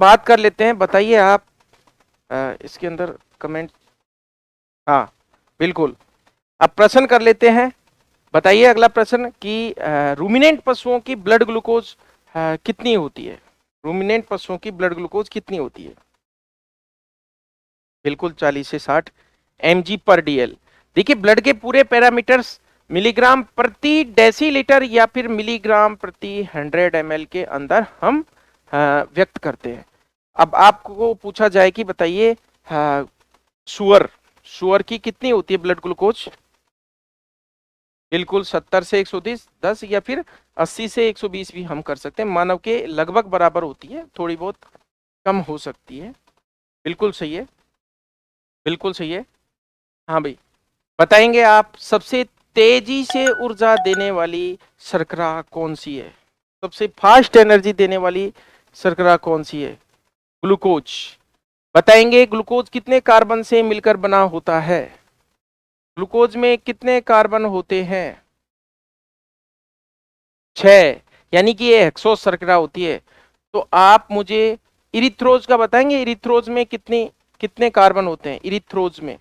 बात कर लेते हैं, बताइए आप इसके अंदर कमेंट। हाँ बिल्कुल, अब प्रश्न कर लेते हैं। बताइए अगला प्रश्न कि रूमिनेंट पशुओं की ब्लड ग्लूकोज कितनी होती है। रूमिनेंट पशुओं की ब्लड ग्लूकोज कितनी होती है। बिल्कुल 40 से 60 mg पर डीएल। देखिए ब्लड के पूरे पैरामीटर्स मिलीग्राम प्रति डेसीलीटर या फिर मिलीग्राम प्रति 100 ml के अंदर हम व्यक्त करते हैं। अब आपको पूछा जाए कि बताइए सुअर सुअर की कितनी होती है ब्लड ग्लूकोज। बिल्कुल 70 से 130, 10 या फिर 80 से 120 भी हम कर सकते हैं। मानव के लगभग बराबर होती है, थोड़ी बहुत कम हो सकती है। बिल्कुल सही है, बिल्कुल सही है। हाँ भाई, बताएंगे आप सबसे तेजी से ऊर्जा देने वाली शर्करा कौन सी है। सबसे फास्ट एनर्जी देने वाली शर्करा कौन सी है। ग्लूकोज। बताएंगे ग्लूकोज कितने कार्बन से मिलकर बना होता है। ग्लूकोज में कितने कार्बन होते हैं। 6, यानी कि ये हेक्सोस शर्करा होती है। तो आप मुझे इरिथ्रोज का बताएंगे, इरिथ्रोज में कितने कितने कार्बन होते हैं। इरिथ्रोज में,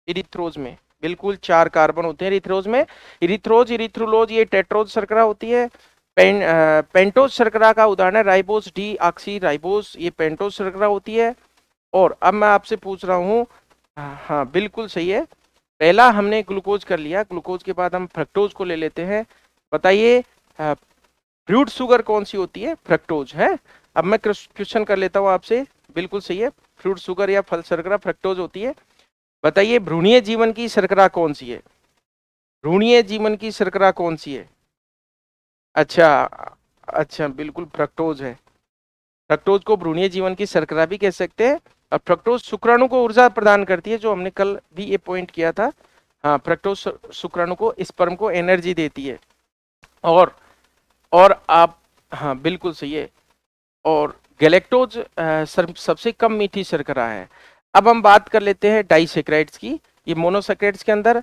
इरिथ्रोज में बिल्कुल 4 कार्बन होते हैं इरिथ्रोज में। इरिथ्रोज, इरिथ्रोलोज ये टेट्रोज शर्करा होती है। पेंटोज शर्करा का उदाहरण है राइबोस डी ऑक्सी राइबोस, ये पेंटोज शर्करा होती है। और अब मैं आपसे पूछ रहा हूँ, हाँ बिल्कुल सही है। पहला हमने ग्लूकोज कर लिया, ग्लूकोज के बाद हम फ्रक्टोज को ले लेते हैं। बताइए फ्रूट शुगर कौन सी होती है। फ्रक्टोज है। अब मैं क्वेश्चन कर लेता हूँ आपसे। बिल्कुल सही है, फ्रूट शुगर या फल शर्करा फ्रक्टोज होती है। बताइए भ्रूणीय जीवन की शर्करा कौन सी है। भ्रूणीय जीवन की शर्करा कौन सी है। अच्छा, अच्छा बिल्कुल फ्रक्टोज है। फ्रक्टोज को भ्रूणीय जीवन की शर्करा भी कह सकते हैं। और फ्रक्टोज शुक्राणु को ऊर्जा प्रदान करती है, जो हमने कल भी ये पॉइंट किया था। हाँ फ्रक्टोज शुक्राणु को, स्पर्म को एनर्जी देती है। और और आप, हाँ बिल्कुल सही है। और गैलेक्टोज सबसे कम मीठी शर्करा है। अब हम बात कर लेते हैं डाइसेक्राइड्स की। ये मोनोसेक्राइड्स के अंदर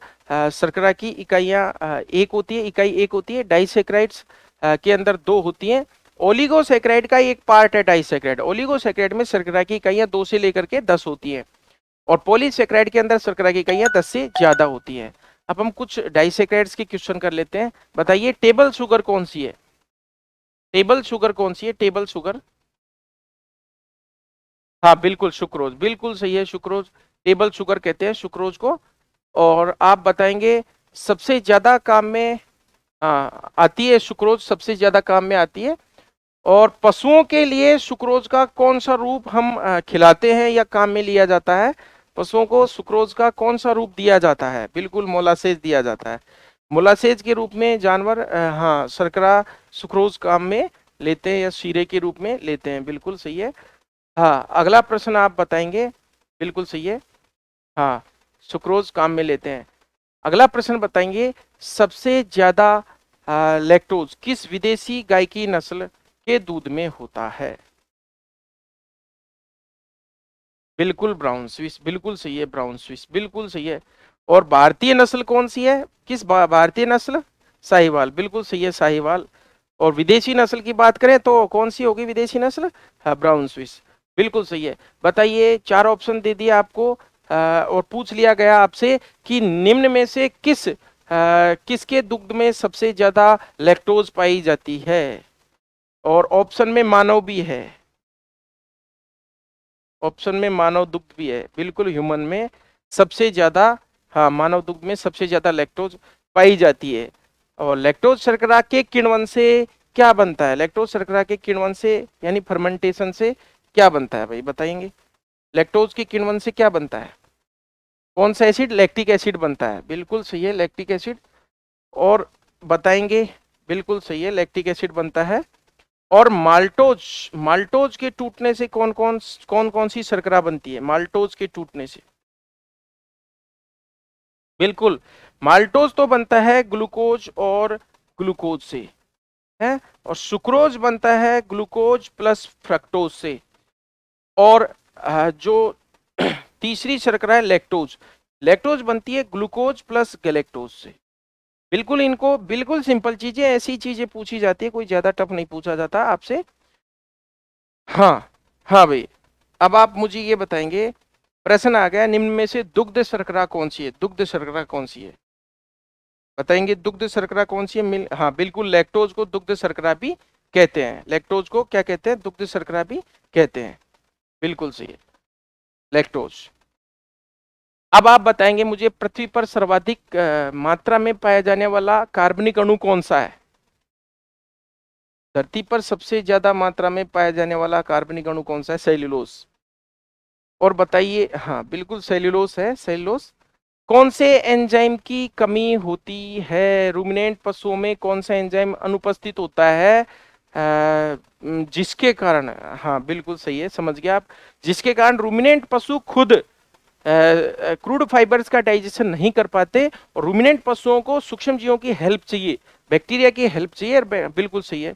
शर्करा की इकाइयाँ एक होती है, इकाई एक होती है। डाइसेक्राइड्स के अंदर 2 होती हैं। ओलिगोसेक्राइड का एक पार्ट है डाइसेक्राइड। ओलिगोसेक्राइड में शर्करा की इकाइयाँ 2 से लेकर के 10 होती हैं। और पॉलीसेक्राइड के अंदर शर्करा की इकाइयाँ 10 से ज्यादा होती हैं। अब हम कुछ डाइसेक्राइड्स के क्वेश्चन कर लेते हैं। बताइए टेबल शुगर कौन सी है। टेबल शुगर कौन सी है। टेबल शुगर, हाँ बिल्कुल सुक्रोज, बिल्कुल सही है सुक्रोज। टेबल शुगर कहते हैं सुक्रोज को। और आप बताएंगे सबसे ज्यादा काम में आती है सुक्रोज, सबसे ज्यादा काम में आती है। और पशुओं के लिए सुक्रोज का कौन सा रूप हम खिलाते हैं या काम में लिया जाता है। पशुओं को सुक्रोज का कौन सा रूप दिया जाता है। बिल्कुल मोलासेज दिया जाता है। मोलासेज के रूप में जानवर हाँ शर्करा सुक्रोज काम में लेते हैं या शीरे के रूप में लेते हैं। बिल्कुल सही है। हाँ अगला प्रश्न आप बताएंगे। बिल्कुल सही है। हाँ सुक्रोज काम में लेते हैं। अगला प्रश्न बताएंगे सबसे ज्यादा लैक्टोज किस विदेशी गाय की नस्ल के दूध में होता है। बिल्कुल ब्राउन स्विस, बिल्कुल सही है ब्राउन स्विस, बिल्कुल सही है। और भारतीय नस्ल कौन सी है। किस भारतीय नस्ल। साहिवाल, बिल्कुल सही है साहिवाल। और विदेशी नस्ल की बात करें तो कौन सी होगी विदेशी नस्ल। हाँ ब्राउन स्विस, बिल्कुल सही है। बताइए 4 ऑप्शन दे दिए आपको और पूछ लिया गया आपसे कि निम्न में से किसके दुग्ध में सबसे ज्यादा लैक्टोज पाई जाती है। और ऑप्शन में मानव भी है, ऑप्शन में मानव दुग्ध भी है। बिल्कुल ह्यूमन में सबसे ज्यादा, हाँ मानव दुग्ध में सबसे ज्यादा लैक्टोज पाई जाती है। और लैक्टोज शर्करा के किण्वन से क्या बनता है। लैक्टोज शर्करा के किण्वन से यानी फर्मेंटेशन से क्या बनता है भाई बताएंगे। लैक्टोज के किण्वन से क्या बनता है। कौन सा एसिड। लैक्टिक एसिड बनता है, बिल्कुल सही है लैक्टिक एसिड। और बताएंगे, बिल्कुल सही है लैक्टिक एसिड बनता है। और माल्टोज, माल्टोज के टूटने से कौन कौन सी शर्करा बनती है। माल्टोज के टूटने से, बिल्कुल माल्टोज तो बनता है ग्लूकोज और ग्लूकोज से है। और सुक्रोज बनता है ग्लूकोज प्लस फ्रक्टोज से। और जो तीसरी शर्करा है लैक्टोज, लैक्टोज बनती है ग्लूकोज प्लस गैलेक्टोज से। बिल्कुल इनको बिल्कुल सिंपल चीजें, ऐसी चीजें पूछी जाती है, कोई ज्यादा टफ नहीं पूछा जाता आपसे। हाँ हाँ भाई, अब आप मुझे ये बताएंगे, प्रश्न आ गया, निम्न में से दुग्ध शर्करा कौन सी है? दुग्ध शर्करा कौन सी है? बताएंगे दुग्ध शर्करा कौन सी है? हाँ बिल्कुल, लैक्टोज को दुग्ध शर्करा भी कहते हैं। लैक्टोज को क्या कहते हैं? दुग्ध शर्करा भी कहते हैं। बिल्कुल सही है, लैक्टोज। अब आप बताएंगे मुझे, पृथ्वी पर सर्वाधिक मात्रा में पाया जाने वाला कार्बनिक अणु कौन सा है? धरती पर सबसे ज्यादा मात्रा में पाया जाने वाला कार्बनिक अणु कौन सा है? सेल्यूलोज। और बताइए, हाँ बिल्कुल सेल्यूलोज है, सेल्यूलोज। कौन से एंजाइम की कमी होती है? रूमिनेंट पशुओं में कौन सा एंजाइम अनुपस्थित होता है जिसके कारण, हाँ बिल्कुल सही है, समझ गया आप, जिसके कारण रूमिनेंट पशु खुद क्रूड फाइबर्स का डाइजेशन नहीं कर पाते, और रूमिनेंट पशुओं को सूक्ष्म जीवों की हेल्प चाहिए, बैक्टीरिया की हेल्प चाहिए। और बिल्कुल सही है,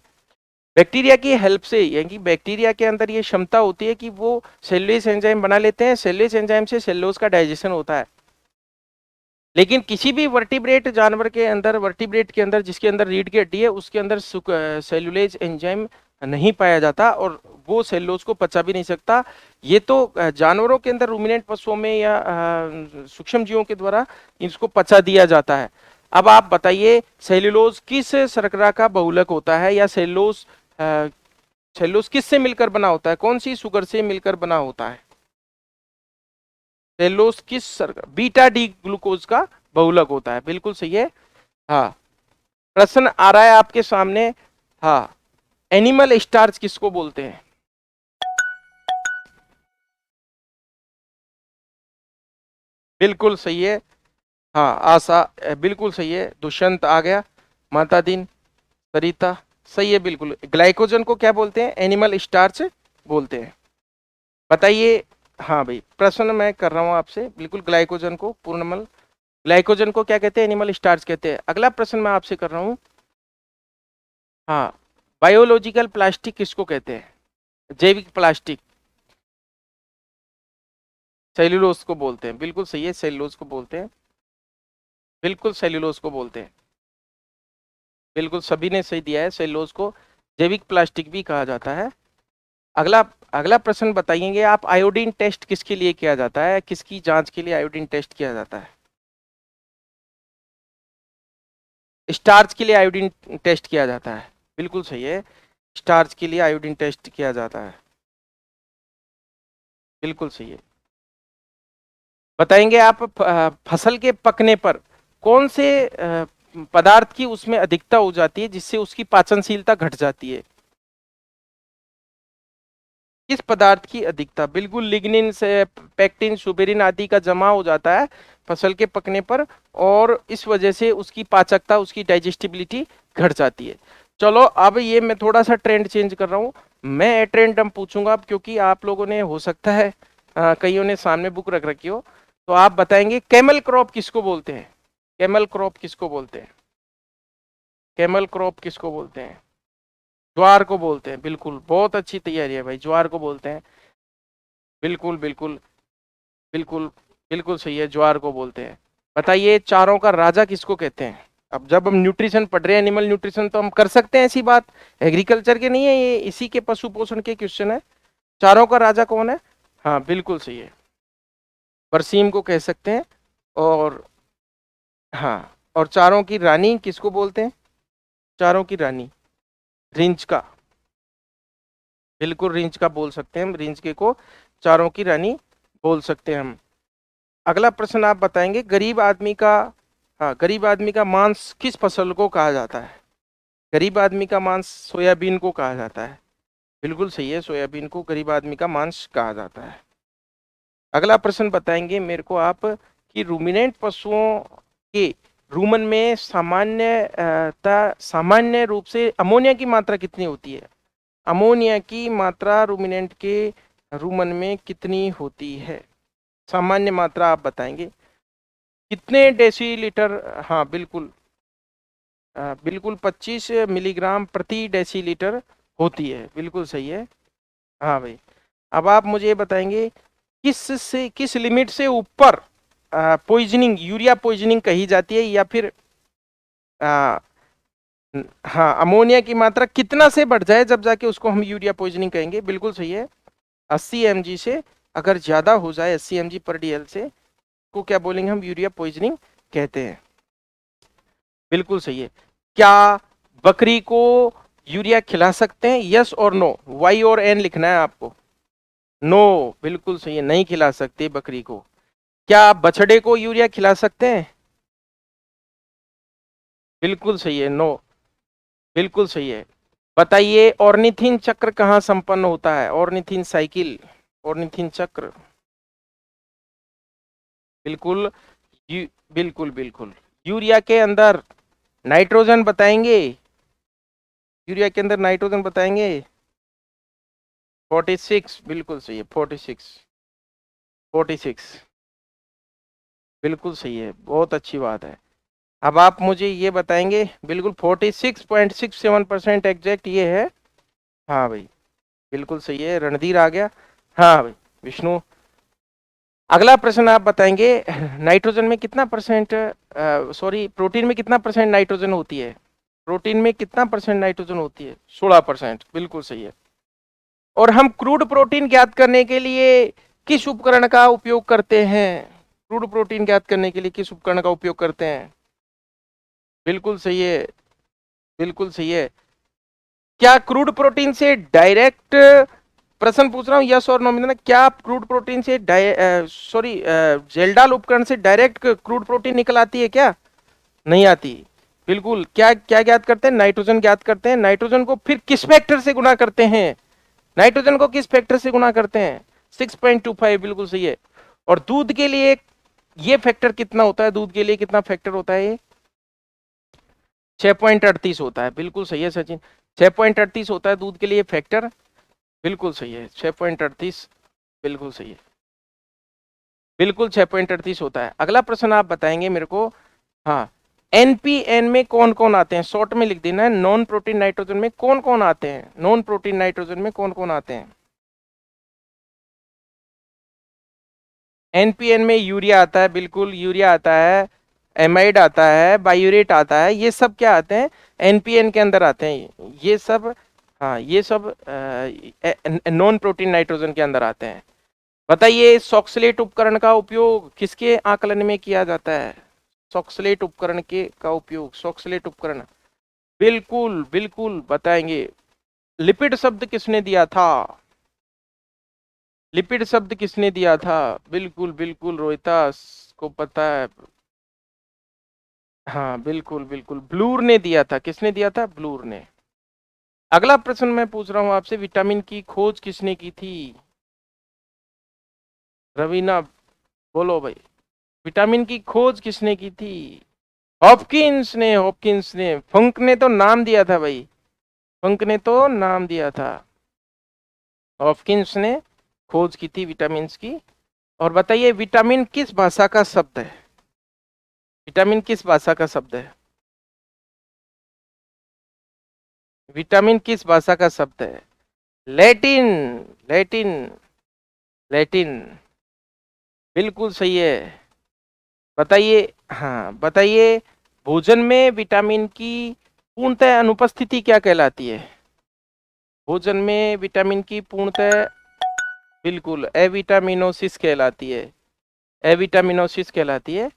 बैक्टीरिया की हेल्प से, यानी बैक्टीरिया के अंदर ये क्षमता होती है कि वो सेल्यूलोज एंजाइम बना लेते हैं, सेल्यूलोज एंजाइम से सेल्यूलोज का डाइजेशन होता है। लेकिन किसी भी वर्टिब्रेट जानवर के अंदर, वर्टिब्रेट के अंदर जिसके अंदर रीढ़ की हड्डी है, उसके अंदर सेल्यूलेज एंजाइम नहीं पाया जाता, और वो सेल्यूलोज को पचा भी नहीं सकता। ये तो जानवरों के अंदर, रूमिनेंट पशुओं में या सूक्ष्म जीवों के द्वारा इसको पचा दिया जाता है। अब आप बताइए, सेल्यूलोज किस शर्करा का बहुलक होता है? या सेल्यूलोज सेल्यूलोज किससे मिलकर बना होता है? कौन सी शुगर से मिलकर बना होता है? सेल्यूलोज किस शर्करा? बीटा डी ग्लूकोज का बहुलक होता है। बिल्कुल सही है। हाँ, प्रश्न आ रहा है आपके सामने। हाँ, एनिमल स्टार्च किसको बोलते हैं? बिल्कुल सही है। हाँ, आशा बिल्कुल सही है। दुष्यंत आ गया, माता दिन, सरिता, सही है बिल्कुल। ग्लाइकोजन को क्या बोलते हैं? एनिमल स्टार्च बोलते हैं। बताइए। हाँ भाई, प्रश्न मैं कर रहा हूँ आपसे, बिल्कुल ग्लाइकोजन को, पूर्णमल ग्लाइकोजन को क्या कहते हैं? एनिमल स्टार्च कहते हैं। अगला प्रश्न मैं आपसे कर रहा हूँ। हाँ, बायोलॉजिकल प्लास्टिक किसको कहते हैं? जैविक प्लास्टिक, सेल्यूलोज को बोलते हैं। बिल्कुल सही है, सेल्यूलोज को बोलते हैं। बिल्कुल सेल्यूलोज को बोलते हैं। बिल्कुल सभी ने सही दिया है, सेल्यूलोज को जैविक प्लास्टिक भी कहा जाता है। अगला अगला प्रश्न बताइएगा आप, आयोडीन टेस्ट किसके लिए किया जाता है? किसकी जांच के लिए आयोडीन टेस्ट किया जाता है? स्टार्च के लिए आयोडीन टेस्ट किया जाता है। बिल्कुल सही है, स्टार्च के लिए आयोडीन टेस्ट किया जाता है। बिल्कुल सही है। बताएंगे आप, फसल के पकने पर कौन से पदार्थ की उसमें अधिकता हो जाती है जिससे उसकी पाचनशीलता घट जाती है? किस पदार्थ की अधिकता? बिल्कुल लिग्निन से, पेक्टिन, सुबेरिन आदि का जमा हो जाता है फसल के पकने पर, और इस वजह से उसकी पाचकता, उसकी डाइजेस्टिबिलिटी घट जाती है। चलो, अब ये मैं थोड़ा सा ट्रेंड चेंज कर रहा हूँ। मैं ट्रेंड हम पूछूंगा अब, क्योंकि आप लोगों ने, हो सकता है कईयों ने सामने बुक रख रखी हो, तो आप बताएंगे कैमल क्रॉप किसको बोलते हैं? कैमल क्रॉप किसको बोलते हैं? कैमल क्रॉप किसको बोलते हैं? ज्वार को बोलते हैं। बिल्कुल, बहुत अच्छी तैयारी है भाई, ज्वार को बोलते हैं। बिल्कुल बिल्कुल बिल्कुल बिल्कुल सही है, ज्वार को बोलते हैं। बताइए, चारों का राजा किसको कहते हैं? अब जब हम न्यूट्रिशन पढ़ रहे हैं, एनिमल न्यूट्रिशन, तो हम कर सकते हैं ऐसी बात, एग्रीकल्चर के नहीं है ये, इसी के पशु पोषण के क्वेश्चन है। चारों का राजा कौन है? हाँ बिल्कुल सही है, बरसीम को कह सकते हैं। और हाँ, और चारों की रानी किसको बोलते हैं? चारों की रानी, रिंच का। बिल्कुल, रिंच का बोल सकते हैं हम, रिंच के को चारों की रानी बोल सकते हैं हम। अगला प्रश्न आप बताएंगे, गरीब आदमी का, हाँ, गरीब आदमी का मांस किस फसल को कहा जाता है? गरीब आदमी का मांस सोयाबीन को कहा जाता है। बिल्कुल सही है, सोयाबीन को गरीब आदमी का मांस कहा जाता है। अगला प्रश्न बताएंगे मेरे को आप, कि रूमिनेंट पशुओं के रूमन में सामान्य रूप से अमोनिया की मात्रा कितनी होती है? अमोनिया की मात्रा रूमिनेंट के रूमन में कितनी होती है? सामान्य मात्रा आप बताएंगे, कितने डेसीलीटर? हाँ बिल्कुल, बिल्कुल 25 मिलीग्राम प्रति डेसीलीटर होती है। बिल्कुल सही है। हाँ भाई, अब आप मुझे बताएंगे, किस लिमिट से ऊपर पॉइजनिंग, यूरिया पॉइजनिंग कही जाती है, या फिर आ, हाँ, अमोनिया की मात्रा कितना से बढ़ जाए जब जाके उसको हम यूरिया पॉइजनिंग कहेंगे? बिल्कुल सही है, 80 mg से अगर ज्यादा हो जाए 80 mg पर DL से को क्या बोलेंगे हम, यूरिया पॉइजनिंग कहते हैं। बिल्कुल सही है। क्या बकरी को यूरिया खिला सकते हैं, यस और नो, वाई और एन लिखना है आपको। नो, बिल्कुल सही है, नहीं खिला सकते बकरी को। क्या आप बछड़े को यूरिया खिला सकते हैं? बिल्कुल सही है, नो, बिल्कुल सही है। बताइए ऑर्निथिन चक्र कहाँ संपन्न होता है, ऑर्निथिन साइकिल, ऑर्निथिन चक्र। बिल्कुल यू, बिल्कुल बिल्कुल। यूरिया के अंदर नाइट्रोजन बताएंगे, यूरिया के अंदर नाइट्रोजन बताएंगे। 46, बिल्कुल सही है, 46, 46, बिल्कुल सही है, बहुत अच्छी बात है। अब आप मुझे ये बताएंगे, बिल्कुल 46.67% एग्जैक्ट ये है। हाँ भाई, बिल्कुल सही है, रणधीर आ गया। हाँ भाई, विष्णु। अगला प्रश्न आप बताएंगे, नाइट्रोजन में कितना परसेंट, सॉरी, प्रोटीन में कितना परसेंट नाइट्रोजन होती है? प्रोटीन में कितना परसेंट नाइट्रोजन होती है? 16%, बिल्कुल सही है। और हम क्रूड प्रोटीन ज्ञात करने के लिए किस उपकरण का उपयोग करते हैं? क्रूड प्रोटीन ज्ञात करने के लिए किस उपकरण का उपयोग करते हैं? बिल्कुल सही है, बिल्कुल सही है। क्या क्रूड प्रोटीन से डायरेक्ट, प्रश्न पूछ रहा हूँ यस और नो में, क्या आप क्रूड प्रोटीन से सॉरी जेल्डाल उपकरण से डायरेक्ट क्रूड प्रोटीन निकल आती है क्या? नहीं आती। बिल्कुल, क्या क्या ज्ञात करते हैं, नाइट्रोजन ज्ञात करते हैं। नाइट्रोजन को फिर किस फैक्टर से गुणा करते हैं? नाइट्रोजन को किस फैक्टर से गुणा करते हैं? 6.25, बिल्कुल सही है। और दूध के लिए ये फैक्टर कितना होता है, दूध के लिए कितना फैक्टर होता है ये? 6.38 होता है, बिल्कुल सही है सचिन, 6.38 होता है दूध के लिए फैक्टर। बिल्कुल सही है, 6.38, बिल्कुल सही है, बिल्कुल 6.38 होता है। अगला प्रश्न आप बताएंगे मेरे को। हाँ, एनपीएन में कौन कौन आते हैं, शॉर्ट में लिख देना है, नॉन प्रोटीन नाइट्रोजन में कौन कौन आते हैं, नॉन प्रोटीन नाइट्रोजन में कौन कौन आते हैं? एनपीएन में यूरिया आता है, बिल्कुल यूरिया आता है, एमाइड आता है, बायूरेट आता है, ये सब क्या आते हैं, एनपीएन के अंदर आते हैं ये सब। हाँ, ये सब नॉन प्रोटीन नाइट्रोजन के अंदर आते हैं। बताइए सॉक्सलेट उपकरण का उपयोग किसके आकलन में किया जाता है? सॉक्सलेट उपकरण के का उपयोग, सॉक्सलेट उपकरण, बिल्कुल बिल्कुल बताएंगे। लिपिड शब्द किसने दिया था? लिपिड शब्द किसने दिया था? बिल्कुल बिल्कुल, रोहितास को पता है। हाँ बिल्कुल बिल्कुल, ब्लूर ने दिया था, किसने दिया था? ब्लूर ने। अगला प्रश्न मैं पूछ रहा हूं आपसे, विटामिन की खोज किसने की थी? रवीना, बोलो भाई, विटामिन की खोज किसने की थी? हॉपकिंस ने, हॉपकिंस ने। फंक ने तो नाम दिया था भाई, फंक ने तो नाम दिया था, हॉपकिंस ने खोज की थी विटामिन की। और बताइए विटामिन किस भाषा का शब्द है? विटामिन किस भाषा का शब्द है? विटामिन किस भाषा का शब्द है? लैटिन, लैटिन, लैटिन, बिल्कुल सही है। बताइए, हाँ बताइए, भोजन में विटामिन की पूर्णतः अनुपस्थिति क्या कहलाती है? भोजन में विटामिन की पूर्णतः, बिल्कुल एविटामिनोसिस कहलाती है, एविटामिनोसिस कहलाती है,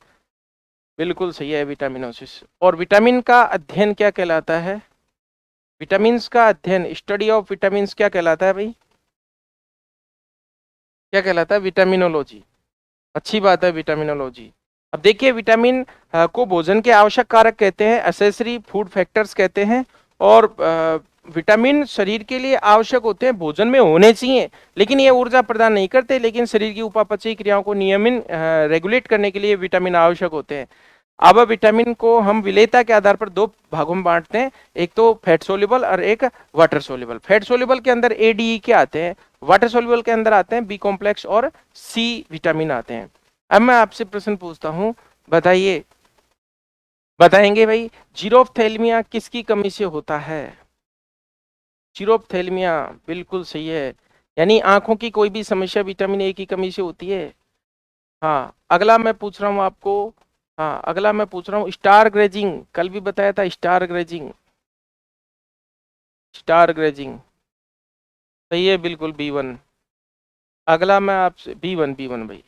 बिल्कुल सही है, एविटामिनोसिस। और विटामिन का अध्ययन क्या कहलाता है? विटामिन का अध्ययन, स्टडी ऑफ विटामिन क्या कहलाता है भाई? क्या कहलाता है? विटामिनोलॉजी। अच्छी बात है, विटामिनोलॉजी। अब देखिए विटामिन को भोजन के आवश्यक कारक कहते हैं, एसेसरी फूड फैक्टर्स कहते हैं। और विटामिन शरीर के लिए आवश्यक होते हैं, भोजन में होने चाहिए, लेकिन ये ऊर्जा प्रदान नहीं करते, लेकिन शरीर की उपापचयी क्रियाओं को नियमित रेगुलेट करने के लिए विटामिन आवश्यक होते हैं। अब विटामिन को हम विलेयता के आधार पर दो भागों में बांटते हैं, एक तो फैट सोल्यूबल और एक वाटर सोल्यूबल। फैट सोल्यूबल के अंदर ए डी ई के आते हैं, वाटर सोल्यूबल के अंदर आते हैं बी कॉम्प्लेक्स और सी विटामिन आते हैं। अब मैं आपसे प्रश्न पूछता हूं, बताइए, बताएंगे भाई, जीरोफ्थैल्मिया किसकी कमी से होता है? जीरोफ्थैल्मिया, बिल्कुल सही है, यानी आंखों की कोई भी समस्या विटामिन ए की कमी से होती है। हाँ, अगला मैं पूछ रहा हूँ आपको। हाँ, अगला मैं पूछ रहा हूँ, स्टार ग्रेजिंग, कल भी बताया था स्टार ग्रेजिंग, स्टार ग्रेजिंग, सही है बिल्कुल, B1। अगला मैं आपसे B1 भाई।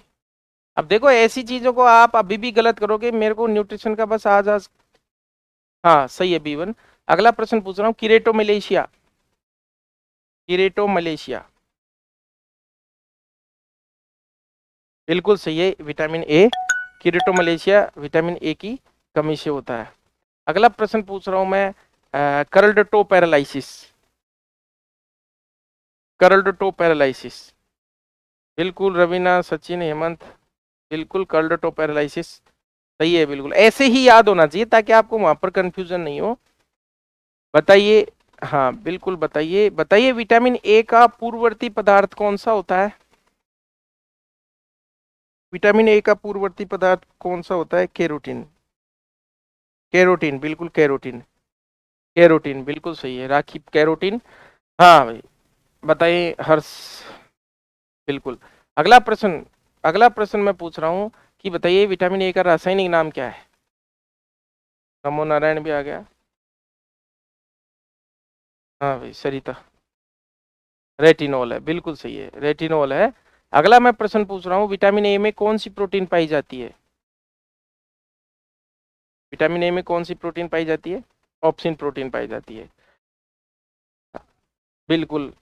अब देखो ऐसी चीजों को आप अभी भी गलत करोगे, मेरे को न्यूट्रिशन का बस आज आज। हाँ सही है B1। अगला प्रश्न पूछ रहा हूँ, किरेटो मलेशिया, किरेटो मलेशिया। बिल्कुल सही है, vitamin A. Keratomalacia vitamin A की कमी से होता है। अगला प्रश्न पूछ रहा हूं मैं, curled toe paralysis, curled toe paralysis. बिल्कुल रवीना, सचिन, हेमंत, बिल्कुल कर्ल्ड टो पैरालिसिस सही है। बिल्कुल ऐसे ही याद होना चाहिए ताकि आपको वहां पर कंफ्यूजन नहीं हो। बताइए। हाँ बिल्कुल बताइए, बताइए विटामिन ए का पूर्ववर्ती पदार्थ कौन सा होता है? विटामिन ए का पूर्ववर्ती पदार्थ कौन सा होता है? कैरोटीन, कैरोटीन बिल्कुल, कैरोटीन, कैरोटीन बिल्कुल सही है राखी, कैरोटीन। हाँ भाई। बताइए हर्ष। बिल्कुल। अगला प्रश्न, अगला प्रश्न मैं पूछ रहा हूँ कि बताइए विटामिन ए का रासायनिक नाम क्या है? नमो नारायण भी आ गया। हाँ भाई सरिता, रेटिनॉल है, बिल्कुल सही है, रेटिनॉल है। अगला मैं प्रश्न पूछ रहा हूँ, विटामिन ए में कौन सी प्रोटीन पाई जाती है? विटामिन ए में कौन सी प्रोटीन पाई जाती है? ऑप्सिन प्रोटीन पाई जाती है। बिल्कुल।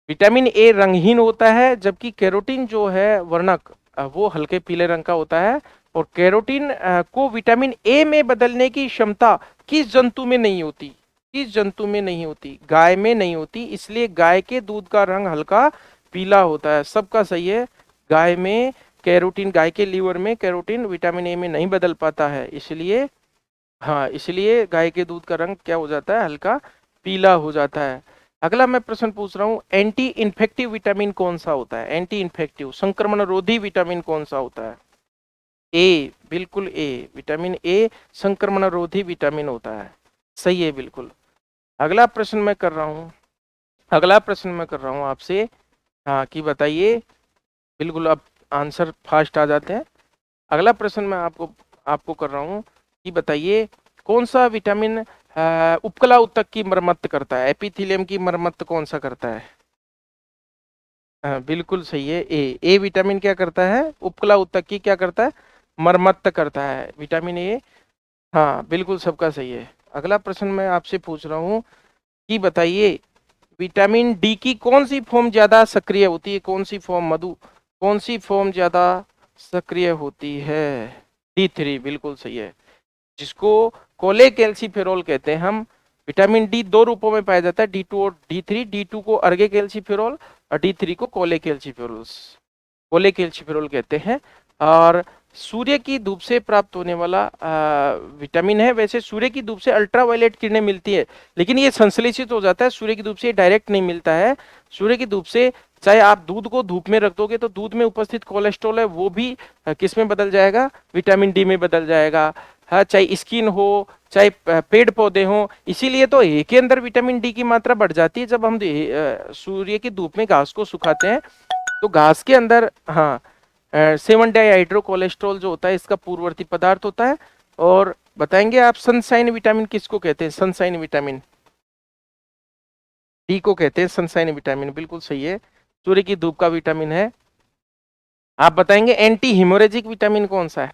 विटामिन ए रंगहीन होता है, जबकि कैरोटीन जो है वर्णक, वो हल्के पीले रंग का होता है। और कैरोटीन को विटामिन ए में बदलने की क्षमता किस जंतु में नहीं होती? किस जंतु में नहीं होती? गाय में नहीं होती, इसलिए गाय के दूध का रंग हल्का पीला होता है। सबका सही है। गाय में कैरोटीन, गाय के लीवर में कैरोटीन विटामिन ए में नहीं बदल पाता है, इसलिए हाँ, इसलिए गाय के दूध का रंग क्या हो जाता है? हल्का पीला हो जाता है। अगला मैं प्रश्न पूछ रहा हूँ, एंटी इन्फेक्टिव विटामिन कौन सा होता है? एंटी इन्फेक्टिव, संक्रमण रोधी विटामिन कौन सा होता है? ए, बिल्कुल ए, विटामिन ए संक्रमण रोधी विटामिन होता है। सही है बिल्कुल। अगला प्रश्न मैं कर रहा हूँ, अगला प्रश्न मैं कर रहा हूँ आपसे। हाँ कि बताइए, बिल्कुल अब आंसर फास्ट आ जाते हैं। अगला प्रश्न मैं आपको आपको कर रहा हूँ कि बताइए कौन सा विटामिन उपकला ऊतक की मरम्मत करता है? एपिथेलियम की मरम्मत कौन सा करता है? बिल्कुल सही है, ए विटामिन क्या करता है? उपकला ऊतक की क्या करता है? मरम्मत करता है विटामिन ए। हाँ बिल्कुल, सबका सही है। अगला प्रश्न मैं आपसे पूछ रहा हूँ कि बताइए विटामिन डी की कौन सी फॉर्म ज्यादा सक्रिय होती है? कौन सी फॉर्म, मधु, कौन सी फॉर्म ज्यादा सक्रिय होती है? D3 बिल्कुल सही है, जिसको कोलेकैल्सिफेरॉल कहते हैं हम। विटामिन डी दो रूपों में पाया जाता है, D2 और D3। D2 को अर्गेकैल्सिफेरॉल और D3 को कोलेकैल्सिफेरॉल, कोलेकैल्सिफेरॉल कहते हैं। और सूर्य की धूप से प्राप्त होने वाला विटामिन है। वैसे सूर्य की धूप से अल्ट्रावायलेट किरणें मिलती है, लेकिन ये संश्लेषित हो जाता है, सूर्य की धूप से डायरेक्ट नहीं मिलता है। सूर्य की धूप से चाहे आप दूध को धूप में रख दोगे तो दूध में उपस्थित कोलेस्ट्रॉल है वो भी किस में बदल जाएगा? विटामिन डी में बदल जाएगा। हाँ, चाहे स्किन हो, चाहे पेड़ पौधे हो। इसीलिए तो ए के अंदर विटामिन डी की मात्रा बढ़ जाती है जब हम सूर्य की धूप में घास को सुखाते हैं। तो घास के अंदर, हाँ, 7 डाइहाइड्रो कोलेस्ट्रॉल जो होता है इसका पूर्ववर्ती पदार्थ होता है। और बताएंगे आप सनसाइन विटामिन किसको कहते हैं? सनसाइन विटामिन डी को कहते हैं सनसाइन विटामिन, बिल्कुल सही है, सूर्य की धूप का विटामिन है। आप बताएंगे एंटी हिमोरेजिक विटामिन कौन सा है?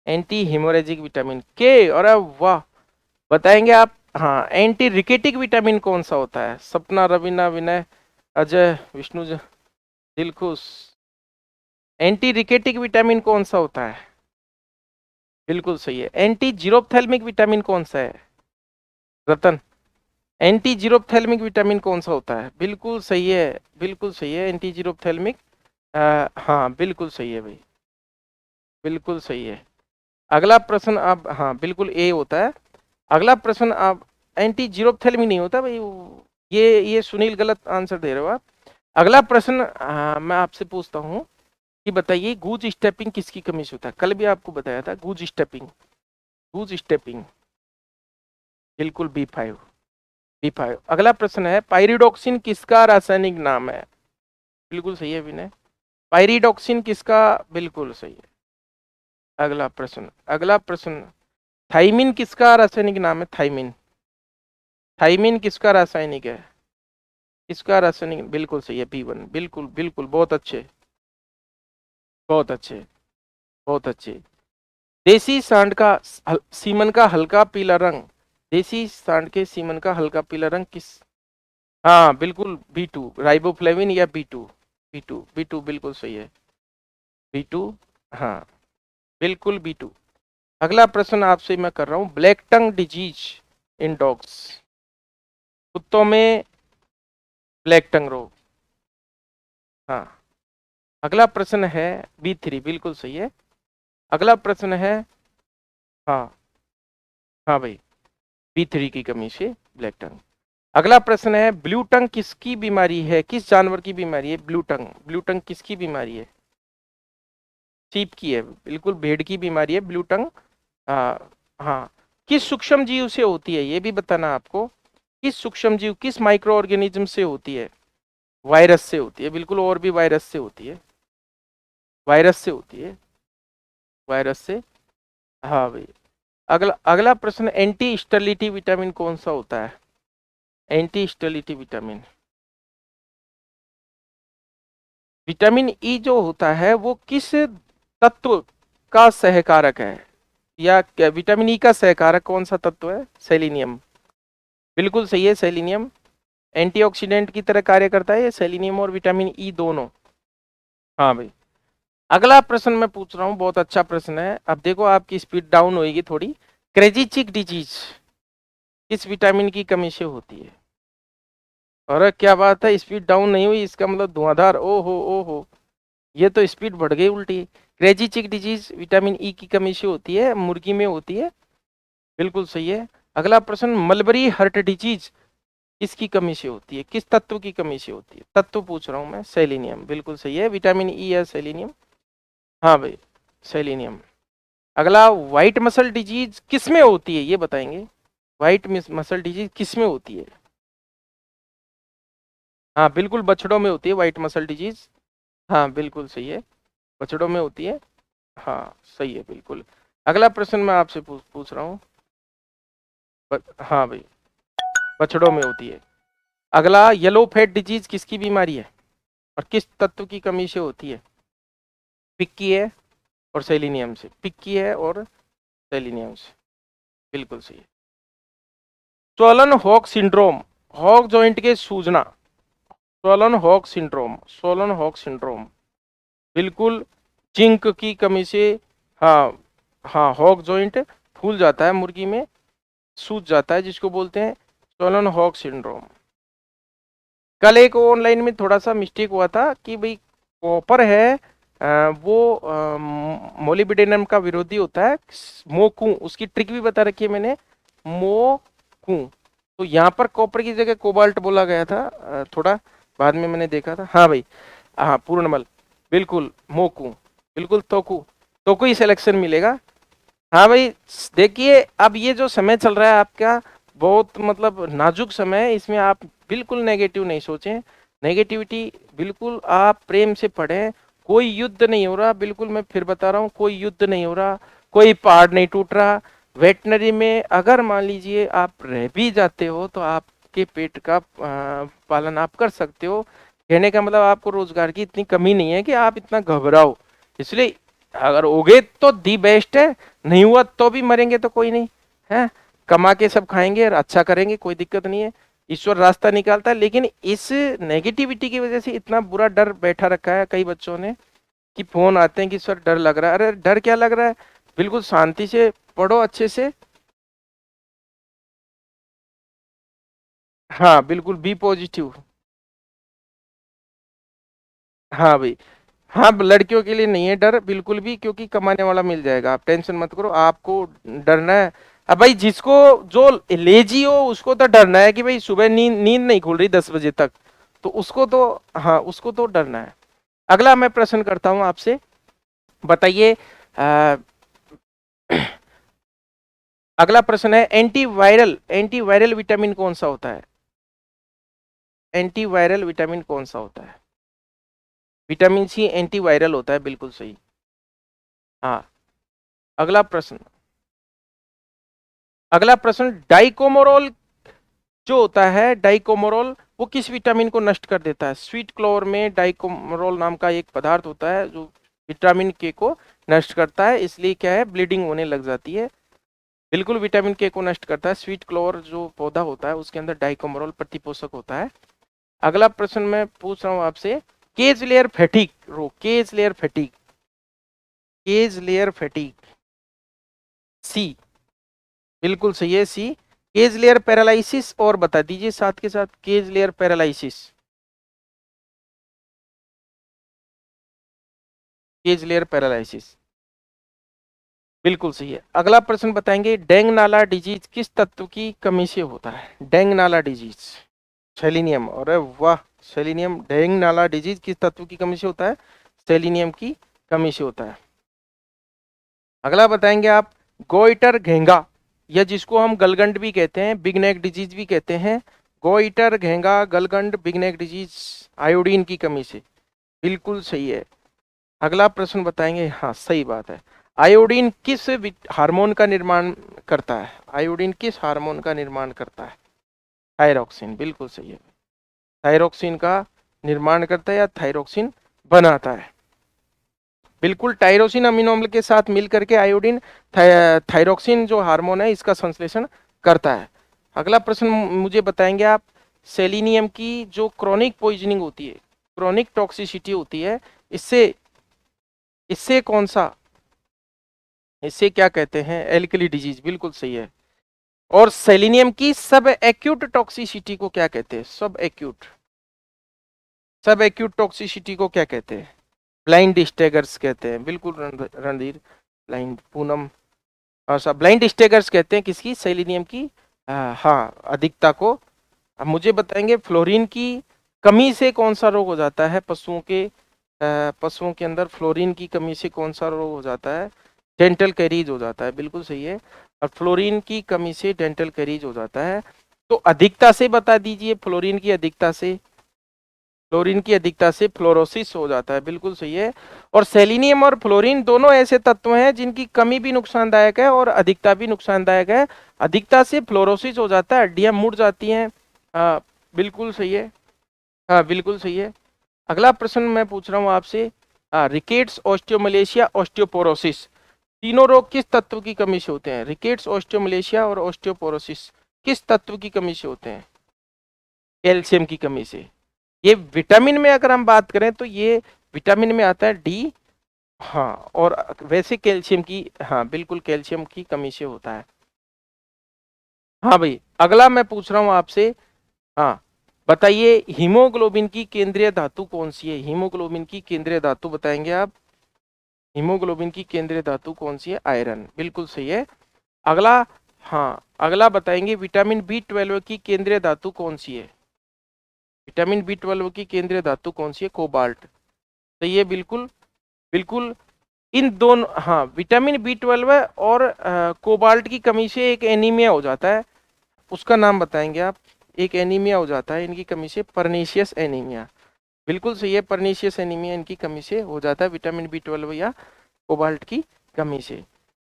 एंटी हिमोरेजिक विटामिन के, अरे वाह। बताएंगे आप? हाँ, एंटी रिकेटिक विटामिन कौन सा होता है? सपना, रवीना, विनय, अजय, विष्णु, दिलखुश। एंटी रिकेटिक विटामिन कौन सा होता है? बिल्कुल सही है। एंटी जीरोप्थेल्मिक विटामिन कौन सा है? रतन, एंटी जीरोप्थेल्मिक विटामिन कौन सा होता है? बिल्कुल सही है, बिल्कुल सही है, एंटी जीरोप्थेल्मिक। हाँ बिल्कुल सही है भाई, बिल्कुल सही है। अगला प्रश्न आप, हाँ बिल्कुल ए होता है। अगला प्रश्न आप, एंटी जीरोप्थेल्मिक नहीं होता भाई, ये सुनील गलत आंसर दे रहे हो आप। अगला प्रश्न मैं आपसे पूछता हूँ कि बताइए गूज स्टेपिंग किसकी कमी से होता है? कल भी आपको बताया था गूज स्टेपिंग, गूज स्टेपिंग, बिल्कुल B5, B5। अगला प्रश्न है, पायरिडॉक्सिन किसका रासायनिक नाम है? बिल्कुल सही है विनय, पायरिडॉक्सिन किसका, बिल्कुल सही है। अगला प्रश्न, अगला प्रश्न, थाइमिन किसका रासायनिक नाम है? थाइमिन, थाइमिन किसका रासायनिक है? इसका रासायनिक बिल्कुल सही है, B1, बिल्कुल बिल्कुल, बहुत अच्छे, बहुत अच्छे, बहुत अच्छे। देसी सांड का सीमन का हल्का पीला रंग, देसी सांड के सीमन का हल्का पीला रंग किस? हाँ बिल्कुल, B2, राइबोफ्लेविन या B2, B2, B2 बिल्कुल सही है, B2, हाँ बिल्कुल B2। अगला प्रश्न आपसे मैं कर रहा हूँ, black tongue disease in dogs, कुत्तों में ब्लैक टंग रोग। हाँ, अगला प्रश्न है, B3 बिल्कुल सही है। अगला प्रश्न है, हाँ हाँ भाई, B3 की कमी से ब्लैक टंग। अगला प्रश्न है, ब्लू टंग किसकी बीमारी है, किस जानवर की बीमारी है ब्लू टंग? ब्लू टंग किसकी बीमारी है? सीप की है, बिल्कुल भेड़ की बीमारी है ब्लू टंग। हाँ हाँ। किस सूक्ष्म जीव से होती है ये भी बताना आपको, किस सूक्ष्म जीव, किस माइक्रो ऑर्गेनिज्म से होती है? वायरस से होती है बिल्कुल, और भी वायरस से होती है, वायरस से होती है, वायरस से। हाँ भाई। अगला अगला प्रश्न, एंटी स्टेरिलिटी विटामिन कौन सा होता है? Anti sterility vitamin, vitamin E जो होता है वो किस तत्व का सहकारक है, या क्या विटामिन ई का सहकारक कौन सा तत्व है? सेलिनियम, बिल्कुल सही है, सेलिनियम। एंटीऑक्सीडेंट की तरह कार्य करता है ये सेलिनियम और विटामिन ई दोनों। हाँ भाई। अगला प्रश्न मैं पूछ रहा हूँ, बहुत अच्छा प्रश्न है, अब देखो आपकी स्पीड डाउन होगी थोड़ी। क्रेजी चिक डिजीज किस विटामिन की कमी से होती है? अरे क्या बात है, स्पीड डाउन नहीं हुई, इसका मतलब धुआंधार, ओहो ओहो, ये तो स्पीड बढ़ गई उल्टी। क्रेजी चिक डिजीज विटामिन ई की कमी से होती है, मुर्गी में होती है, बिल्कुल सही है। अगला प्रश्न, मलबरी हर्ट डिजीज किसकी कमी से होती है, किस तत्व की कमी से होती है? तत्व पूछ रहा हूं मैं, सेलेनियम, बिल्कुल सही है, विटामिन ई है सेलेनियम। हाँ भाई, सेलेनियम। अगला, व्हाइट मसल डिजीज किस में होती है ये बताएंगे, व्हाइट मसल डिजीज किस में होती है? हाँ बिल्कुल, बछड़ों में होती है व्हाइट मसल डिजीज। हाँ बिल्कुल सही है, बछड़ों में होती है। हाँ सही है बिल्कुल। अगला प्रश्न मैं आपसे पूछ रहा हूँ, हाँ भाई, बछड़ों में होती है। अगला, येलो फैट डिजीज किसकी बीमारी है और किस तत्व की कमी से होती है? पिक्की है और सेलिनियम से, पिक्की है और सेलिनियम से, बिल्कुल सही है। Swollen hock syndrome, hock joint के सूजना, swollen hock syndrome, swollen hock syndrome, बिल्कुल जिंक की कमी से। हाँ हाँ, हॉक जॉइंट फूल जाता है मुर्गी में, सूज जाता है, जिसको बोलते हैं स्वलन हॉक सिंड्रोम। कल एक ऑनलाइन में थोड़ा सा मिस्टेक हुआ था कि भाई कॉपर है, वो मोलिब्डेनम का विरोधी होता है, मोकू, उसकी ट्रिक भी बता रखी है मैंने, मोकू। तो यहाँ पर कॉपर की जगह कोबाल्ट बोला गया था, थोड़ा बाद में मैंने देखा था। हाँ भाई, हाँ पूर्णमल, बिल्कुल मोकू, बिल्कुल तोकू, तोकू ही सिलेक्शन मिलेगा। हाँ भाई, देखिए अब ये जो समय चल रहा है आपका, बहुत मतलब नाजुक समय है, इसमें आप बिल्कुल नेगेटिव नहीं सोचें, नेगेटिविटी बिल्कुल आप प्रेम से पढ़ें। कोई युद्ध नहीं हो रहा, बिल्कुल मैं फिर बता रहा हूँ, कोई युद्ध नहीं हो रहा, कोई पहाड़ नहीं टूट रहा। वेटनरी में अगर मान लीजिए आप रह भी जाते हो तो आपके पेट का पालन आप कर सकते हो, कहने का मतलब आपको रोजगार की इतनी कमी नहीं है कि आप इतना घबराओ। इसलिए अगर होगे तो दी बेस्ट है, नहीं हुआ तो भी मरेंगे तो कोई नहीं है, कमा के सब खाएंगे और अच्छा करेंगे, कोई दिक्कत नहीं है, ईश्वर रास्ता निकालता है। लेकिन इस नेगेटिविटी की वजह से इतना बुरा डर बैठा रखा है कई बच्चों ने कि फोन आते हैं कि सर डर लग रहा है, अरे डर क्या लग रहा है, बिल्कुल शांति से पढ़ो अच्छे से। हाँ बिल्कुल, बी पॉजिटिव। हाँ भाई, हाँ लड़कियों के लिए नहीं है डर बिल्कुल भी, क्योंकि कमाने वाला मिल जाएगा, आप टेंशन मत करो, आपको डरना है। अब भाई जिसको, जो लेजी हो उसको तो डरना है कि भाई सुबह नींद नींद नहीं खुल रही 10 बजे तक, तो उसको तो, हाँ उसको तो डरना है। अगला मैं प्रश्न करता हूं आपसे, बताइए, अगला प्रश्न है, एंटीवायरल, एंटीवायरल विटामिन कौन सा होता है? एंटीवायरल विटामिन कौन सा होता है? विटामिन सी एंटीवायरल होता है, बिल्कुल सही। हाँ। अगला प्रश्न, अगला प्रश्न, डाइकोमोरोल जो होता है, डाइकोमोरोल वो किस विटामिन को नष्ट कर देता है? स्वीट क्लोवर में डाइकोमरोल नाम का एक पदार्थ होता है जो विटामिन के को नष्ट करता है, इसलिए क्या है, ब्लीडिंग होने लग जाती है। बिल्कुल विटामिन के को नष्ट करता है। स्वीट क्लोवर जो पौधा होता है उसके अंदर डाइकोमरोल प्रतिपोषक होता है। अगला प्रश्न मैं पूछ रहा हूं आपसे, केज लेयर फैटिक रोग, cage layer fatigue, cage layer fatigue, C, बिल्कुल सही है, सी। केज लेयर पैरालिसिस और बता दीजिए साथ के साथ, cage layer paralysis, cage layer paralysis, बिल्कुल सही है। अगला प्रश्न बताएंगे, डेंग नाला डिजीज किस तत्व की कमी से होता है? डेंग नाला डिजीज, सेलिनियम, अरे वाह, सेलिनियम। डेंग नाला डिजीज किस तत्व की कमी से होता है? सेलिनियम की कमी से होता है। अगला बताएंगे आप, गोइटर घेंगा, या जिसको हम गलगंड भी कहते हैं, बिग नेक डिजीज भी कहते हैं, गोइटर घेंगा गलगंड बिग नेक डिजीज आयोडीन की कमी से, बिल्कुल सही है। अगला प्रश्न बताएंगे, हाँ सही बात है। आयोडीन किस हार्मोन का निर्माण करता है? आयोडीन किस हार्मोन का निर्माण करता है? थायरोक्सिन, बिल्कुल सही है। थायरोक्सिन का निर्माण करता है या थायरोक्सिन बनाता है, बिल्कुल। टायरोसिन अमीनो अम्ल के साथ मिलकर के आयोडीन थायरोक्सिन जो हार्मोन है इसका संश्लेषण करता है। अगला प्रश्न मुझे बताएंगे आप, सेलिनियम की जो क्रोनिक पॉइजनिंग होती है, क्रोनिक टॉक्सिसिटी होती है, इससे इससे कौन सा, इससे क्या कहते हैं? एल्कली डिजीज, बिल्कुल सही है। और सेलिनियम की सब एक्यूट टॉक्सिसिटी को क्या कहते हैं? सब एक्यूट, सब एक्यूट टॉक्सिसिटी को क्या कहते हैं? ब्लाइंड स्टेगर्स कहते हैं, बिल्कुल रणधीर, ब्लाइंड, पूनम, और सब ब्लाइंड स्टेगर्स कहते हैं किसकी? सेलिनियम की हाँ अधिकता को। अब मुझे बताएंगे, फ्लोरीन की कमी से कौन सा रोग हो जाता है पशुओं के, पशुओं के अंदर फ्लोरीन की कमी से कौन सा रोग हो जाता है? डेंटल कैरीज हो जाता है, बिल्कुल सही है। और फ्लोरीन की कमी से डेंटल कैरीज हो जाता है। तो अधिकता से बता दीजिए, फ्लोरीन की अधिकता से, फ्लोरीन की अधिकता से फ्लोरोसिस हो जाता है, बिल्कुल सही है। और सेलिनियम और फ्लोरीन दोनों ऐसे तत्व हैं जिनकी कमी भी नुकसानदायक है और अधिकता भी नुकसानदायक है। अधिकता से फ्लोरोसिस हो जाता है, हड्डियां मुड़ जाती हैं, बिल्कुल सही है, हाँ बिल्कुल सही है। अगला प्रश्न मैं पूछ रहा हूँ आपसे, रिकेट्स, ऑस्टियोमलेशिया, ऑस्टियोपोरोसिस, तीनों रोग किस तत्व की कमी से होते हैं? रिकेट्स, ऑस्टियोमलेशिया और ऑस्टियोपोरोसिस किस तत्व की कमी से होते हैं? कैल्शियम की कमी से। ये विटामिन में अगर हम बात करें तो ये विटामिन में आता है डी, हाँ, और वैसे कैल्शियम की, हाँ बिल्कुल कैल्शियम की कमी से होता है। हाँ भाई, अगला मैं पूछ रहा हूँ आपसे, हाँ बताइए, हीमोग्लोबिन की केंद्रीय धातु कौन सी है? हीमोग्लोबिन की केंद्रीय धातु बताएंगे आप, हीमोग्लोबिन की केंद्रीय धातु कौन सी है? आयरन, बिल्कुल सही है। अगला, हाँ अगला बताएंगे, विटामिन बी 12 की केंद्रीय धातु कौन सी है? विटामिन बी 12 की केंद्रीय धातु कौन सी है? कोबाल्ट, सही है, बिल्कुल बिल्कुल। इन दोनों, हाँ विटामिन बी 12 और कोबाल्ट की कमी से एक एनीमिया हो जाता है, उसका नाम बताएंगे आप? एक एनीमिया हो जाता है इनकी कमी से, परनीशियस एनीमिया, बिल्कुल सही है। परनीशियस एनीमिया इनकी कमी से हो जाता है, विटामिन बी 12 या कोबाल्ट की कमी से।